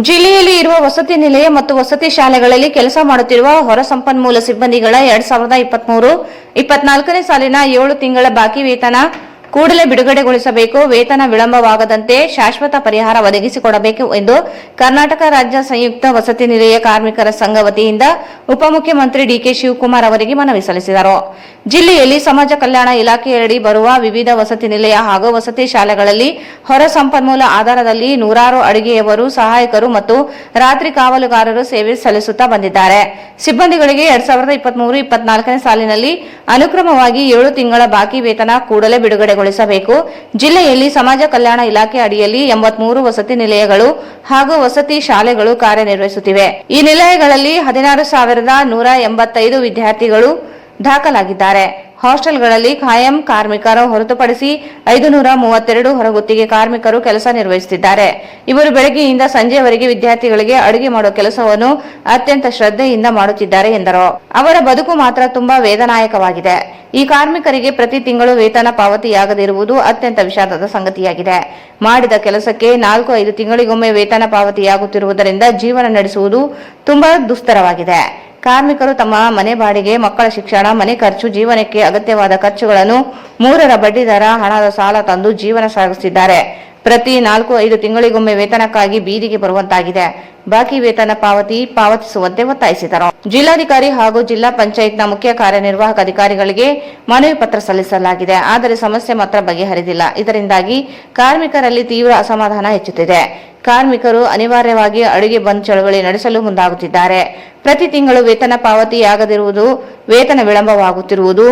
ಜಿಲ್ಲೆಯಲ್ಲಿ ಇರುವ ವಸತಿ ನಿಲಯ ಮತ್ತು ವಸತಿ ಶಾಲೆಗಳಲ್ಲಿ ಕೆಲಸ ಮಾಡುತ್ತಿರುವ ಹೊರ ಸಂಪನ್ಮೂಲ ಸಿಬ್ಬಂದಿಗಳ 2023-24ನೇ ಸಾಲಿನ 7 ತಿಂಗಳ ಬಾಕಿ ವೇತನ ಕೂಡಲೇ ಬಿಡುಗಡೆಗೊಳಿಸಬೇಕು. ವೇತನ ವಿಳಂಬವಾಗದಂತೆ ಶಾಶ್ವತ ಪರಿಹಾರ ಒದಗಿಸಿಕೊಡಬೇಕು ಎಂದು ಕರ್ನಾಟಕ ರಾಜ್ಯ ಸಂಯುಕ್ತ ವಸತಿ ನಿಲಯ ಕಾರ್ಮಿಕರ ಸಂಘ ವತಿಯಿಂದ ಉಪಮುಖ್ಯಮಂತ್ರಿ ಡಿಕೆ ಶಿವಕುಮಾರ್ ಅವರಿಗೆ ಮನವಿ ಸಲ್ಲಿಸಿದರು. ಜಿಲ್ಲೆಯಲ್ಲಿ ಸಮಾಜ ಕಲ್ಯಾಣ ಇಲಾಖೆಯಡಿ ಬರುವ ವಿವಿಧ ವಸತಿ ನಿಲಯ ಹಾಗೂ ವಸತಿ ಶಾಲೆಗಳಲ್ಲಿ ಹೊರ ಸಂಪನ್ಮೂಲ ಆಧಾರದಲ್ಲಿ ನೂರಾರು ಅಡುಗೆಯವರು, ಸಹಾಯಕರು ಮತ್ತು ರಾತ್ರಿ ಕಾವಲುಗಾರರು ಸೇವೆ ಸಲ್ಲಿಸುತ್ತಾ ಬಂದಿದ್ದಾರೆ. ಸಿಬ್ಬಂದಿಗಳಿಗೆ 2023-24ನೇ ಸಾಲಿನಲ್ಲಿ ಅನುಕ್ರಮವಾಗಿ 7 ತಿಂಗಳ ಬಾಕಿ ವೇತನ ಕೂಡಲೇ ಬಿಡುಗಡೆಗೊಳಿಸಬೇಕು. ಜಿಲ್ಲೆಯಲ್ಲಿ ಸಮಾಜ ಕಲ್ಯಾಣ ಇಲಾಖೆ ಅಡಿಯಲ್ಲಿ 83 ವಸತಿ ನಿಲಯಗಳು ಹಾಗೂ ವಸತಿ ಶಾಲೆಗಳು ಕಾರ್ಯನಿರ್ವಹಿಸುತ್ತಿವೆ. ಈ ನಿಲಯಗಳಲ್ಲಿ 16,185 ವಿದ್ಯಾರ್ಥಿಗಳು ದಾಖಲಾಗಿದ್ದಾರೆ. ಹಾಸ್ಟೆಲ್ಗಳಲ್ಲಿ ಖಾಯಂ ಕಾರ್ಮಿಕರು ಹೊರತುಪಡಿಸಿ 532 ಹೊರಗುತ್ತಿಗೆ ಕಾರ್ಮಿಕರು ಕೆಲಸ ನಿರ್ವಹಿಸುತ್ತಿದ್ದಾರೆ. ಇವರು ಬೆಳಗ್ಗೆಯಿಂದ ಸಂಜೆಯವರೆಗೆ ವಿದ್ಯಾರ್ಥಿಗಳಿಗೆ ಅಡುಗೆ ಮಾಡುವ ಕೆಲಸವನ್ನು ಅತ್ಯಂತ ಶ್ರದ್ಧೆಯಿಂದ ಮಾಡುತ್ತಿದ್ದಾರೆ ಎಂದರು. ಅವರ ಬದುಕು ಮಾತ್ರ ತುಂಬಾ ವೇದನಾಯಕವಾಗಿದೆ. ಈ ಕಾರ್ಮಿಕರಿಗೆ ಪ್ರತಿ ತಿಂಗಳು ವೇತನ ಪಾವತಿಯಾಗದಿರುವುದು ಅತ್ಯಂತ ವಿಷಾದದ ಸಂಗತಿಯಾಗಿದೆ. ಮಾಡಿದ ಕೆಲಸಕ್ಕೆ 4-5 ತಿಂಗಳಿಗೊಮ್ಮೆ ವೇತನ ಪಾವತಿಯಾಗುತ್ತಿರುವುದರಿಂದ ಜೀವನ ನಡೆಸುವುದು ತುಂಬಾ ದುಸ್ತರವಾಗಿದೆ. ಕಾರ್ಮಿಕರು ತಮ್ಮ ಮನೆ ಬಾಡಿಗೆ, ಮಕ್ಕಳ ಶಿಕ್ಷಣ, ಮನೆ ಖರ್ಚು, ಜೀವನಕ್ಕೆ ಅಗತ್ಯವಾದ ಖರ್ಚುಗಳನ್ನು 3ರ ಬಡ್ಡಿ ದರ ಹಣದ ಸಾಲ ತಂದು ಜೀವನ ಸಾಗಿಸುತ್ತಿದ್ದಾರೆ. ಪ್ರತಿ 4-5 ತಿಂಗಳಿಗೊಮ್ಮೆ ವೇತನಕ್ಕಾಗಿ ಬೀದಿಗೆ ಬರುವಂತಾಗಿದೆ. ಬಾಕಿ ವೇತನ ಪಾವತಿಸುವಂತೆ ಒತ್ತಾಯಿಸಿದರು. ಜಿಲ್ಲಾಧಿಕಾರಿ ಹಾಗೂ ಜಿಲ್ಲಾ ಪಂಚಾಯತ್ನ ಮುಖ್ಯ ಕಾರ್ಯನಿರ್ವಾಹಕ ಅಧಿಕಾರಿಗಳಿಗೆ ಮನವಿ ಪತ್ರ ಸಲ್ಲಿಸಲಾಗಿದೆ. ಆದರೆ ಸಮಸ್ಯೆ ಮಾತ್ರ ಬಗೆಹರಿದಿಲ್ಲ. ಇದರಿಂದಾಗಿ ಕಾರ್ಮಿಕರಲ್ಲಿ ತೀವ್ರ ಅಸಮಾಧಾನ ಹೆಚ್ಚುತ್ತಿದೆ. ಕಾರ್ಮಿಕರು ಅನಿವಾರ್ಯವಾಗಿ ಅಡುಗೆ ಬಂದ್ ಚಳವಳಿ ನಡೆಸಲು ಮುಂದಾಗುತ್ತಿದ್ದಾರೆ. ಪ್ರತಿ ತಿಂಗಳು ವೇತನ ಪಾವತಿಯಾಗದಿರುವುದು, ವೇತನ ವಿಳಂಬವಾಗುತ್ತಿರುವುದು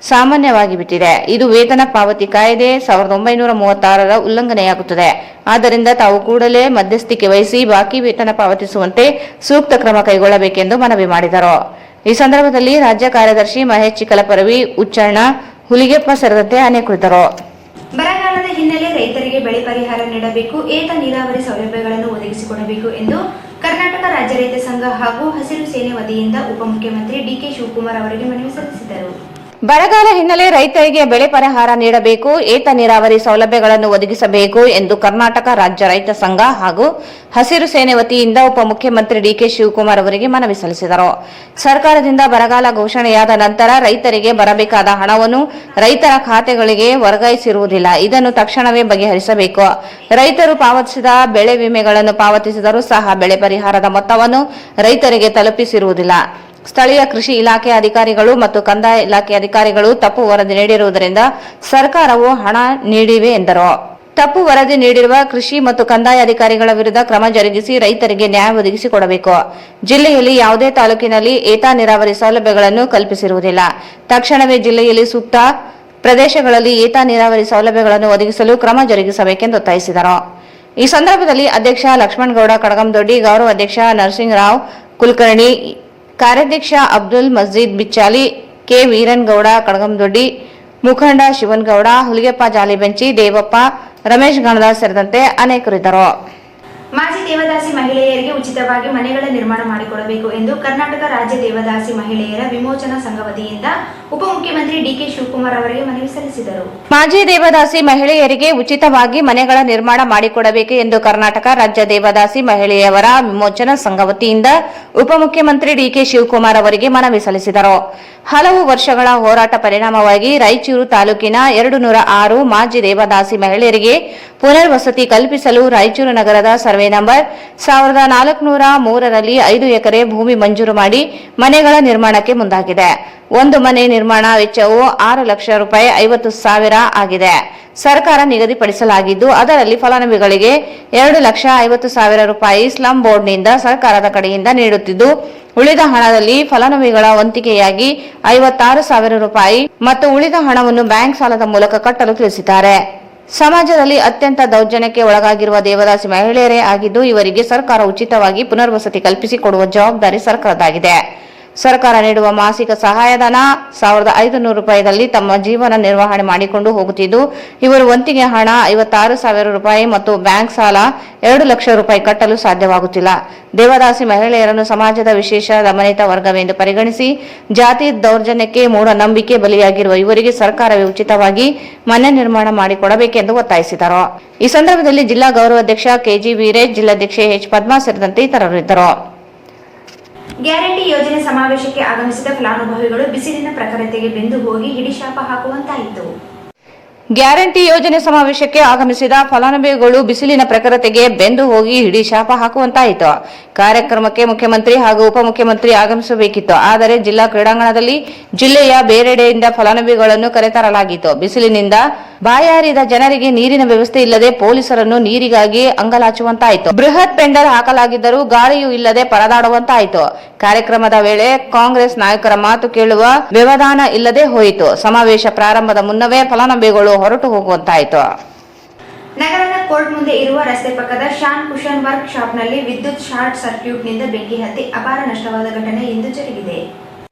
ಸಾಮಾನ್ಯವಾಗಿ ಬಿಟ್ಟಿದೆ. ಇದು ವೇತನ ಪಾವತಿ ಕಾಯ್ದೆ 1936ರ ಉಲ್ಲಂಘನೆಯಾಗುತ್ತದೆ. ಆದ್ದರಿಂದ ತಾವು ಕೂಡಲೇ ಮಧ್ಯಸ್ಥಿಕೆ ವಹಿಸಿ ಬಾಕಿ ವೇತನ ಪಾವತಿಸುವಂತೆ ಸೂಕ್ತ ಕ್ರಮ ಕೈಗೊಳ್ಳಬೇಕೆಂದು ಮನವಿ ಮಾಡಿದರು. ಈ ಸಂದರ್ಭದಲ್ಲಿ ರಾಜ್ಯ ಕಾರ್ಯದರ್ಶಿ ಮಹೇಶ್ ಚಿಕ್ಕಲಪರವಿ, ಉಚ್ಚಣ್ಣ, ಹುಲಿಗೆಪ್ಪ ಸೇರಿದಂತೆ ಅನೇಕರಿದ್ದರು. ಬರಗಾಲದ ಹಿನ್ನೆಲೆ ರೈತರಿಗೆ ಬೆಳೆ ಪರಿಹಾರ ನೀಡಬೇಕು, ಏತ ನೀರಾವರಿ ಸೌಲಭ್ಯಗಳನ್ನು ಒದಗಿಸಿಕೊಡಬೇಕು ಎಂದು ಕರ್ನಾಟಕ ರಾಜ್ಯ ರೈತ ಸಂಘ ಹಾಗೂ ಹಸಿರು ಸೇನೆ ವತಿಯಿಂದ ಉಪಮುಖ್ಯಮಂತ್ರಿ ಡಿಕೆ ಶಿವಕುಮಾರ್ ಅವರಿಗೆ ಮನವಿ ಸಲ್ಲಿಸಿದರು. ಬರಗಾಲ ಹಿನ್ನೆಲೆ ರೈತರಿಗೆ ಬೆಳೆ ಪರಿಹಾರ ನೀಡಬೇಕು, ಏತ ನೀರಾವರಿ ಸೌಲಭ್ಯಗಳನ್ನು ಒದಗಿಸಬೇಕು ಎಂದು ಕರ್ನಾಟಕ ರಾಜ್ಯ ರೈತ ಸಂಘ ಹಾಗೂ ಹಸಿರು ಸೇನೆ ವತಿಯಿಂದ ಉಪಮುಖ್ಯಮಂತ್ರಿ ಡಿಕೆ ಶಿವಕುಮಾರ್ ಅವರಿಗೆ ಮನವಿ ಸಲ್ಲಿಸಿದರು. ಸರ್ಕಾರದಿಂದ ಬರಗಾಲ ಘೋಷಣೆಯಾದ ನಂತರ ರೈತರಿಗೆ ಬರಬೇಕಾದ ಹಣವನ್ನು ರೈತರ ಖಾತೆಗಳಿಗೆ ವರ್ಗಾಯಿಸಿರುವುದಿಲ್ಲ. ಇದನ್ನು ತಕ್ಷಣವೇ ಬಗೆಹರಿಸಬೇಕು. ರೈತರು ಪಾವತಿಸಿದ ಬೆಳೆ ವಿಮೆಗಳನ್ನು ಪಾವತಿಸಿದರೂ ಸಹ ಬೆಳೆ ಪರಿಹಾರದ ಮೊತ್ತವನ್ನು ರೈತರಿಗೆ ತಲುಪಿಸಿರುವುದಿಲ್ಲ. ಸ್ಥಳೀಯ ಕೃಷಿ ಇಲಾಖೆ ಅಧಿಕಾರಿಗಳು ಮತ್ತು ಕಂದಾಯ ಇಲಾಖೆ ಅಧಿಕಾರಿಗಳು ತಪ್ಪು ವರದಿ ನೀಡಿರುವುದರಿಂದ ಸರ್ಕಾರವು ಹಣ ನೀಡಿವೆ ಎಂದರು. ತಪ್ಪು ವರದಿ ನೀಡಿರುವ ಕೃಷಿ ಮತ್ತು ಕಂದಾಯ ಅಧಿಕಾರಿಗಳ ವಿರುದ್ಧ ಕ್ರಮ ಜರುಗಿಸಿ ರೈತರಿಗೆ ನ್ಯಾಯ ಒದಗಿಸಿಕೊಡಬೇಕು. ಜಿಲ್ಲೆಯಲ್ಲಿ ಯಾವುದೇ ತಾಲೂಕಿನಲ್ಲಿ ಏತ ನೀರಾವರಿ ಸೌಲಭ್ಯಗಳನ್ನು ಕಲ್ಪಿಸಿರುವುದಿಲ್ಲ. ತಕ್ಷಣವೇ ಜಿಲ್ಲೆಯಲ್ಲಿ ಸೂಕ್ತ ಪ್ರದೇಶಗಳಲ್ಲಿ ಏತ ನೀರಾವರಿ ಸೌಲಭ್ಯಗಳನ್ನು ಒದಗಿಸಲು ಕ್ರಮ ಜರುಗಿಸಬೇಕೆಂದು ಒತ್ತಾಯಿಸಿದರು. ಈ ಸಂದರ್ಭದಲ್ಲಿ ಅಧ್ಯಕ್ಷ ಲಕ್ಷ್ಮಣಗೌಡ ಕಡಗಂದೊಡ್ಡಿ, ಗೌರವ ಅಧ್ಯಕ್ಷ ನರಸಿಂಗರಾವ್ ಕುಲಕರ್ಣಿ, ಕಾರ್ಯಾಧ್ಯಕ್ಷ ಅಬ್ದುಲ್ ಮಜೀದ್ ಬಿಚ್ಚಾಲಿ, ಕೆ ವೀರನ್ಗೌಡ ಕಡಗಂದೊಡ್ಡಿ, ಮುಖಂಡ ಶಿವನ್ಗೌಡ, ಹುಲಿಗೆಪ್ಪ ಜಾಲಿಬೆಂಚಿ, ದೇವಪ್ಪ, ರಮೇಶ್ ಗಣದಾಸ್ ಸೇರಿದಂತೆ ಅನೇಕರಿದ್ದರು. ಮಾಜಿ ದೇವದಾಸಿ ಮಹಿಳೆಯರಿಗೆ ಉಚಿತವಾಗಿ ಮನೆಗಳ ನಿರ್ಮಾಣ ಮಾಡಿಕೊಡಬೇಕು ಎಂದು ಕರ್ನಾಟಕ ರಾಜ್ಯ ದೇವದಾಸಿ ಮಹಿಳೆಯರ ವಿಮೋಚನಾ ಸಂಘ ವತಿಯಿಂದ ಉಪಮುಖ್ಯಮಂತ್ರಿ ಡಿಕೆ ಶಿವಕುಮಾರ್ ಅವರಿಗೆ ಮನವಿ ಸಲ್ಲಿಸಿದರು. ಮಾಜಿ ದೇವದಾಸಿ ಮಹಿಳೆಯರಿಗೆ ಉಚಿತವಾಗಿ ಮನೆಗಳ ನಿರ್ಮಾಣ ಮಾಡಿಕೊಡಬೇಕು ಎಂದು ಕರ್ನಾಟಕ ರಾಜ್ಯ ದೇವದಾಸಿ ಮಹಿಳೆಯರ ವಿಮೋಚನಾ ಸಂಘ ವತಿಯಿಂದ ಉಪಮುಖ್ಯಮಂತ್ರಿ ಡಿಕೆ ಶಿವಕುಮಾರ್ ಅವರಿಗೆ ಮನವಿ ಸಲ್ಲಿಸಿದರು. ಹಲವು ವರ್ಷಗಳ ಹೋರಾಟ ಪರಿಣಾಮವಾಗಿ ರಾಯಚೂರು ತಾಲೂಕಿನ 206 ಮಾಜಿ ದೇವದಾಸಿ ಮಹಿಳೆಯರಿಗೆ ಪುನರ್ವಸತಿ ಕಲ್ಪಿಸಲು ರಾಯಚೂರು ನಗರದ ಸರ್ವೆ ನಂಬರ್ 1403ರಲ್ಲಿ 5 ಎಕರೆ ಭೂಮಿ ಮಂಜೂರು ಮಾಡಿ ಮನೆಗಳ ನಿರ್ಮಾಣಕ್ಕೆ ಮುಂದಾಗಿದೆ. ಒಂದು ಮನೆ ನಿರ್ಮಾಣ ವೆಚ್ಚವು 6 ಲಕ್ಷ ರೂಪಾಯಿ 50,000 ಆಗಿದೆ. ಸರ್ಕಾರ ನಿಗದಿಪಡಿಸಲಾಗಿದ್ದು ಅದರಲ್ಲಿ ಫಲಾನುಭವಿಗಳಿಗೆ 2,50,000 ರೂಪಾಯಿ ಸ್ಲಂ ಬೋರ್ಡ್ನಿಂದ ಸರ್ಕಾರದ ಕಡೆಯಿಂದ ನೀಡುತ್ತಿದ್ದು, ಉಳಿದ ಹಣದಲ್ಲಿ ಫಲಾನುಭವಿಗಳ ವಂತಿಗೆಯಾಗಿ 56,000 ರೂಪಾಯಿ ಮತ್ತು ಉಳಿದ ಹಣವನ್ನು ಬ್ಯಾಂಕ್ ಸಾಲದ ಮೂಲಕ ಕಟ್ಟಲು ತಿಳಿಸಿದ್ದಾರೆ. ಸಮಾಜದಲ್ಲಿ ಅತ್ಯಂತ ದೌರ್ಜನ್ಯಕ್ಕೆ ಒಳಗಾಗಿರುವ ದೇವದಾಸಿ ಮಹಿಳೆಯರೇ ಆಗಿದ್ದು, ಇವರಿಗೆ ಸರ್ಕಾರ ಉಚಿತವಾಗಿ ಪುನರ್ವಸತಿ ಕಲ್ಪಿಸಿಕೊಡುವ ಜವಾಬ್ದಾರಿ ಸರ್ಕಾರದಾಗಿದೆ. ಸರ್ಕಾರ ನೀಡುವ ಮಾಸಿಕ ಸಹಾಯಧನ 1,500 ರೂಪಾಯಿದಲ್ಲಿ ತಮ್ಮ ಜೀವನ ನಿರ್ವಹಣೆ ಮಾಡಿಕೊಂಡು ಹೋಗುತ್ತಿದ್ದು, ಇವರು ವಂತಿಗೆ ಹಣ 56,000 ರೂಪಾಯಿ ಮತ್ತು ಬ್ಯಾಂಕ್ ಸಾಲ 2 ಲಕ್ಷ ರೂಪಾಯಿ ಕಟ್ಟಲು ಸಾಧ್ಯವಾಗುತ್ತಿಲ್ಲ. ದೇವದಾಸಿ ಮಹಿಳೆಯರನ್ನು ಸಮಾಜದ ವಿಶೇಷ ದಮನಿತ ವರ್ಗವೆಂದು ಪರಿಗಣಿಸಿ ಜಾತಿ ದೌರ್ಜನ್ಯಕ್ಕೆ ಮೂಢನಂಬಿಕೆ ಬಲಿಯಾಗಿರುವ ಇವರಿಗೆ ಸರ್ಕಾರವೇ ಉಚಿತವಾಗಿ ಮನೆ ನಿರ್ಮಾಣ ಮಾಡಿಕೊಡಬೇಕೆಂದು ಒತ್ತಾಯಿಸಿದರು. ಈ ಸಂದರ್ಭದಲ್ಲಿ ಜಿಲ್ಲಾ ಗೌರವಾಧ್ಯಕ್ಷ ಕೆಜಿ ವೀರೇಶ್, ಜಿಲ್ಲಾಧ್ಯಕ್ಷೆ ಎಚ್ ಪದ್ಮಾ ಸೇರಿದಂತೆ ಇತರರಿದ್ದರು. ಗ್ಯಾರಂಟಿ ಯೋಜನೆ ಸಮಾವೇಶಕ್ಕೆ ಆಗಮಿಸಿದ ಫಲಾನುಭವಿಗಳು ಬಿಸಿಲಿನ ಪ್ರಖರತೆಗೆ ಬೆಂದು ಹೋಗಿ ಹಿಡಿಶಾಪ ಹಾಕುವಂತಾಯಿತು. ಗ್ಯಾರಂಟಿ ಯೋಜನೆ ಸಮಾವೇಶಕ್ಕೆ ಆಗಮಿಸಿದ ಫಲಾನುಭವಿಗಳು ಬಿಸಿಲಿನ ಪ್ರಖರತೆಗೆ ಬೆಂದು ಹೋಗಿ ಹಿಡಿ ಶಾಪ ಹಾಕುವಂತಾಯಿತು. ಕಾರ್ಯಕ್ರಮಕ್ಕೆ ಮುಖ್ಯಮಂತ್ರಿ ಹಾಗೂ ಉಪಮುಖ್ಯಮಂತ್ರಿ ಆಗಮಿಸಬೇಕಿತ್ತು. ಆದರೆ ಜಿಲ್ಲಾ ಕ್ರೀಡಾಂಗಣದಲ್ಲಿ ಜಿಲ್ಲೆಯ ಬೇರೆಡೆಯಿಂದ ಫಲಾನುಭವಿಗಳನ್ನು ಕರೆತರಲಾಗಿತ್ತು. ಬಿಸಿಲಿನಿಂದ ಬಾಯಾರಿದ ಜನರಿಗೆ ನೀರಿನ ವ್ಯವಸ್ಥೆ ಇಲ್ಲದೆ ಪೊಲೀಸರನ್ನು ನೀರಿಗಾಗಿ ಅಂಗಲಾಚುವಂತಾಯಿತು. ಬೃಹತ್ ಪೆಂಡಲ್ ಹಾಕಲಾಗಿದ್ದರೂ ಗಾಳಿಯೂ ಇಲ್ಲದೆ ಪರದಾಡುವಂತಾಯಿತು. ಕಾರ್ಯಕ್ರಮದ ವೇಳೆ ಕಾಂಗ್ರೆಸ್ ನಾಯಕರ ಮಾತು ಕೇಳುವ ವ್ಯವಧಾನ ಇಲ್ಲದೆ ಹೋಯಿತು. ಸಮಾವೇಶ ಪ್ರಾರಂಭದ ಮುನ್ನವೇ ಫಲಾನುಭವಿಗಳು ಹೊರಟು ಹೋಗುವಂತಾಯಿತು. ನಗರದ ಕೋರ್ಟ್ ಮುಂದೆ ಇರುವ ರಸ್ತೆ ಪಕ್ಕದ ಶಾನ್ ಕುಶನ್ ವರ್ಕ್ ಶಾಪ್ನಲ್ಲಿ ವಿದ್ಯುತ್ ಶಾರ್ಟ್ ಸರ್ಕ್ಯೂಟ್ನಿಂದ ಬೆಂಕಿ ಹತ್ತಿ ಅಪಾರ ನಷ್ಟವಾದ ಘಟನೆ ಇಂದು ಜರುಗಿದೆ.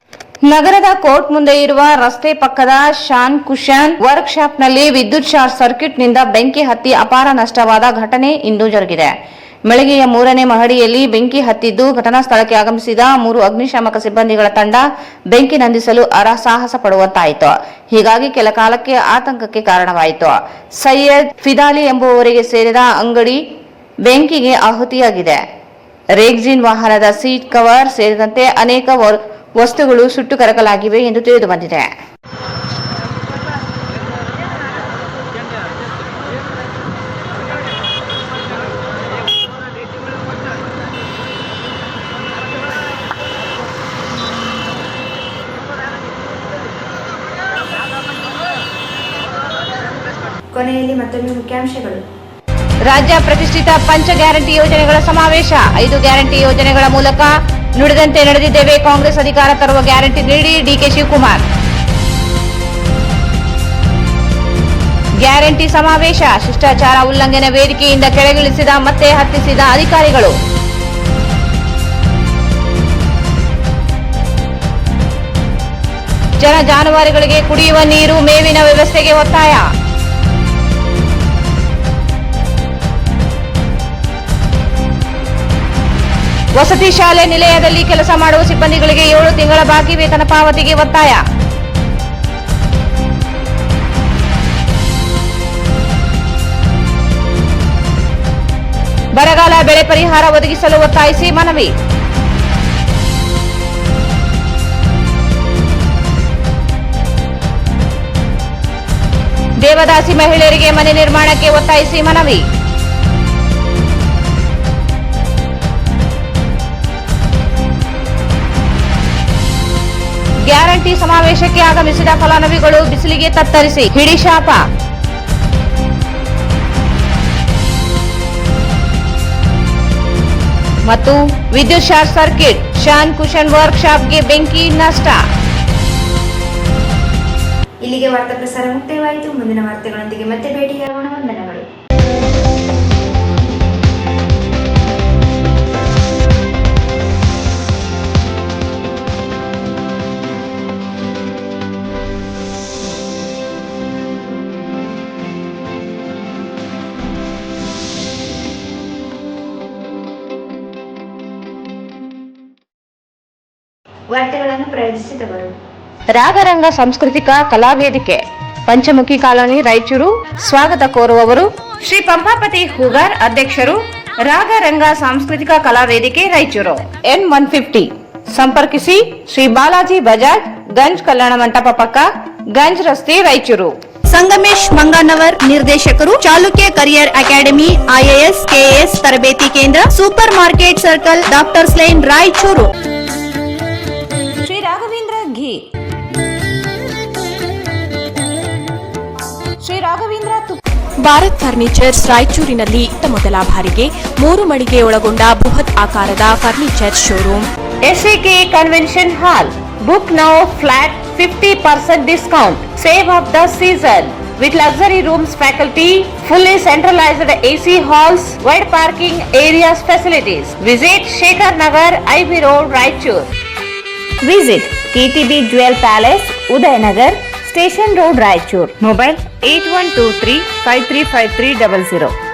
ನಗರದ ಕೋರ್ಟ್ ಮುಂದೆ ಇರುವ ರಸ್ತೆ ಪಕ್ಕದ ಶಾನ್ ಕುಶನ್ ವರ್ಕ್ ಶಾಪ್ನಲ್ಲಿ ವಿದ್ಯುತ್ ಶಾರ್ಟ್ ಸರ್ಕ್ಯೂಟ್ನಿಂದ ಬೆಂಕಿ ಹತ್ತಿ ಅಪಾರ ನಷ್ಟವಾದ ಘಟನೆ ಇಂದು ಜರುಗಿದೆ. ಬೆಳಗ್ಗೆಯ 3ನೇ ಮಹಡಿಯಲ್ಲಿ ಬೆಂಕಿ ಹತ್ತಿದ್ದು, ಘಟನಾ ಸ್ಥಳಕ್ಕೆ ಆಗಮಿಸಿದ 3 ಅಗ್ನಿಶಾಮಕ ಸಿಬ್ಬಂದಿಗಳ ತಂಡ ಬೆಂಕಿ ನಂದಿಸಲು ಸಾಹಸ ಪಡುವಂತಾಯಿತು. ಹೀಗಾಗಿ ಕೆಲ ಕಾಲಕ್ಕೆ ಆತಂಕಕ್ಕೆ ಕಾರಣವಾಯಿತು. ಸೈಯದ್ ಫಿದಾಲಿ ಎಂಬುವವರಿಗೆ ಸೇರಿದ ಅಂಗಡಿ ಬೆಂಕಿಗೆ ಆಹುತಿಯಾಗಿದೆ. ರೇಗ್ಜಿನ್ ವಾಹನದ ಸೀಟ್ ಕವರ್ ಸೇರಿದಂತೆ ಅನೇಕ ವಸ್ತುಗಳು ಸುಟ್ಟು ಕರಕಲಾಗಿವೆ ಎಂದು ತಿಳಿದು ಬಂದಿದೆ. ಕೊನೆಯಲ್ಲಿ ಮತ್ತೊಮ್ಮೆ ಮುಖ್ಯಾಂಶಗಳು. ರಾಜ್ಯ ಪ್ರತಿಷ್ಠಿತ ಪಂಚ ಗ್ಯಾರಂಟಿ ಯೋಜನೆಗಳ ಸಮಾವೇಶ. 5 ಗ್ಯಾರಂಟಿ ಯೋಜನೆಗಳ ಮೂಲಕ ನುಡಿದಂತೆ ನಡೆದಿದ್ದೇವೆ. ಕಾಂಗ್ರೆಸ್ ಅಧಿಕಾರ ತರುವ ಗ್ಯಾರಂಟಿ ನೀಡಿ ಡಿಕೆ ಶಿವಕುಮಾರ್. ಗ್ಯಾರಂಟಿ ಸಮಾವೇಶ. ಶಿಷ್ಟಾಚಾರ ಉಲ್ಲಂಘನೆ ವೇದಿಕೆಯಿಂದ ಕೆಳಗಿಳಿಸಿದ ಮತ್ತೆ ಹತ್ತಿಸಿದ ಅಧಿಕಾರಿಗಳು. ಜನ ಜಾನುವಾರುಗಳಿಗೆ ಕುಡಿಯುವ ನೀರು, ಮೇವಿನ ವ್ಯವಸ್ಥೆಗೆ ಒತ್ತಾಯ. ವಸತಿ ಶಾಲೆ ನಿಲಯದಲ್ಲಿ ಕೆಲಸ ಮಾಡುವ ಸಿಬ್ಬಂದಿಗಳಿಗೆ 7 ತಿಂಗಳ ಬಾಕಿ ವೇತನ ಪಾವತಿಗೆ ಒತ್ತಾಯ. ಬರಗಾಲ ಬೆಳೆ ಪರಿಹಾರ ಒದಗಿಸಲು ಒತ್ತಾಯಿಸಿ ಮನವಿ. ದೇವದಾಸಿ ಮಹಿಳೆಯರಿಗೆ ಮನೆ ನಿರ್ಮಾಣಕ್ಕೆ ಒತ್ತಾಯಿಸಿ ಮನವಿ. ಗ್ಯಾರಂಟಿ ಸಮಾವೇಶಕ್ಕೆ ಆಗಮಿಸಿದ ಫಲಾನುಭವಿಗಳು ಬಿಸಿಲಿಗೆ ತತ್ತರಿಸಿ ಹಿಡಿಶಾಪ. ಮತ್ತು ವಿದ್ಯುತ್ ಶಾರ್ಟ್ ಸರ್ಕ್ಯೂಟ್, ಶಾನ್ ಕುಶನ್ ವರ್ಕ್ ಶಾಪ್ಗೆ ಬೆಂಕಿ, ನಷ್ಟ. ಇಲ್ಲಿಗೆ ವಾರ್ತಾ ಪ್ರಸಾರ ಮುಕ್ತಾಯವಾಯಿತು. ಮುಂದಿನ ವಾರ್ತೆಗಳೊಂದಿಗೆ ಮತ್ತೆ ಭೇಟಿಯಾಗೋಣ. ವಂದನೆಗಳು. ವಾರ್ತೆಗಳನ್ನು ಪ್ರಾಯೋಜಿಸಿದವರು ರಾಗರಂಗ ಸಾಂಸ್ಕೃತಿಕ ಕಲಾವೇದಿಕೆ, ಪಂಚಮುಖಿ ಕಾಲೋನಿ, ರಾಯಚೂರು. ಸ್ವಾಗತ ಕೋರುವವರು ಶ್ರೀ ಪಂಪಾಪತಿ ಹೂಗಾರ್, ಅಧ್ಯಕ್ಷರು, ರಾಗರಂಗ ಸಾಂಸ್ಕೃತಿಕ ಕಲಾವೇದಿಕೆ, ರಾಯಚೂರು. N150 ಸಂಪರ್ಕಿಸಿ ಶ್ರೀ ಬಾಲಾಜಿ ಬಜಾಜ್, ಗಂಜ್ ಕಲ್ಯಾಣ ಮಂಟಪ ಪಕ್ಕ, ಗಂಜ್ ರಸ್ತೆ, ರಾಯಚೂರು. ಸಂಗಮೇಶ್ ಮಂಗಾನವರ್, ನಿರ್ದೇಶಕರು, Chalukya career academy, IAS, KAS ತರಬೇತಿ ಕೇಂದ್ರ, super market circle, doctors line, Raichur. Shri Raghavendra ghee, Shri Raghavendra ತುಪ್ಪ. ಭಾರತ್ ಫರ್ನಿಚರ್ಸ್ ರಾಯಚೂರಿನಲ್ಲಿ ಮೊದಲ ಬಾರಿಗೆ 3 ಮಳಿಗೆ ಒಳಗೊಂಡ ಬೃಹತ್ ಆಕಾರದ furniture showroom. SAK convention hall. Book now, flat 50% discount. Save of the season with luxury rooms, faculty, fully centralized AC halls, wide parking areas, facilities. Visit Shekhar Nagar, IB Road, Raichur. Visit KTB Jewel Palace, Udayanagar, Station Road, Raichur. Mobile 8123 535300.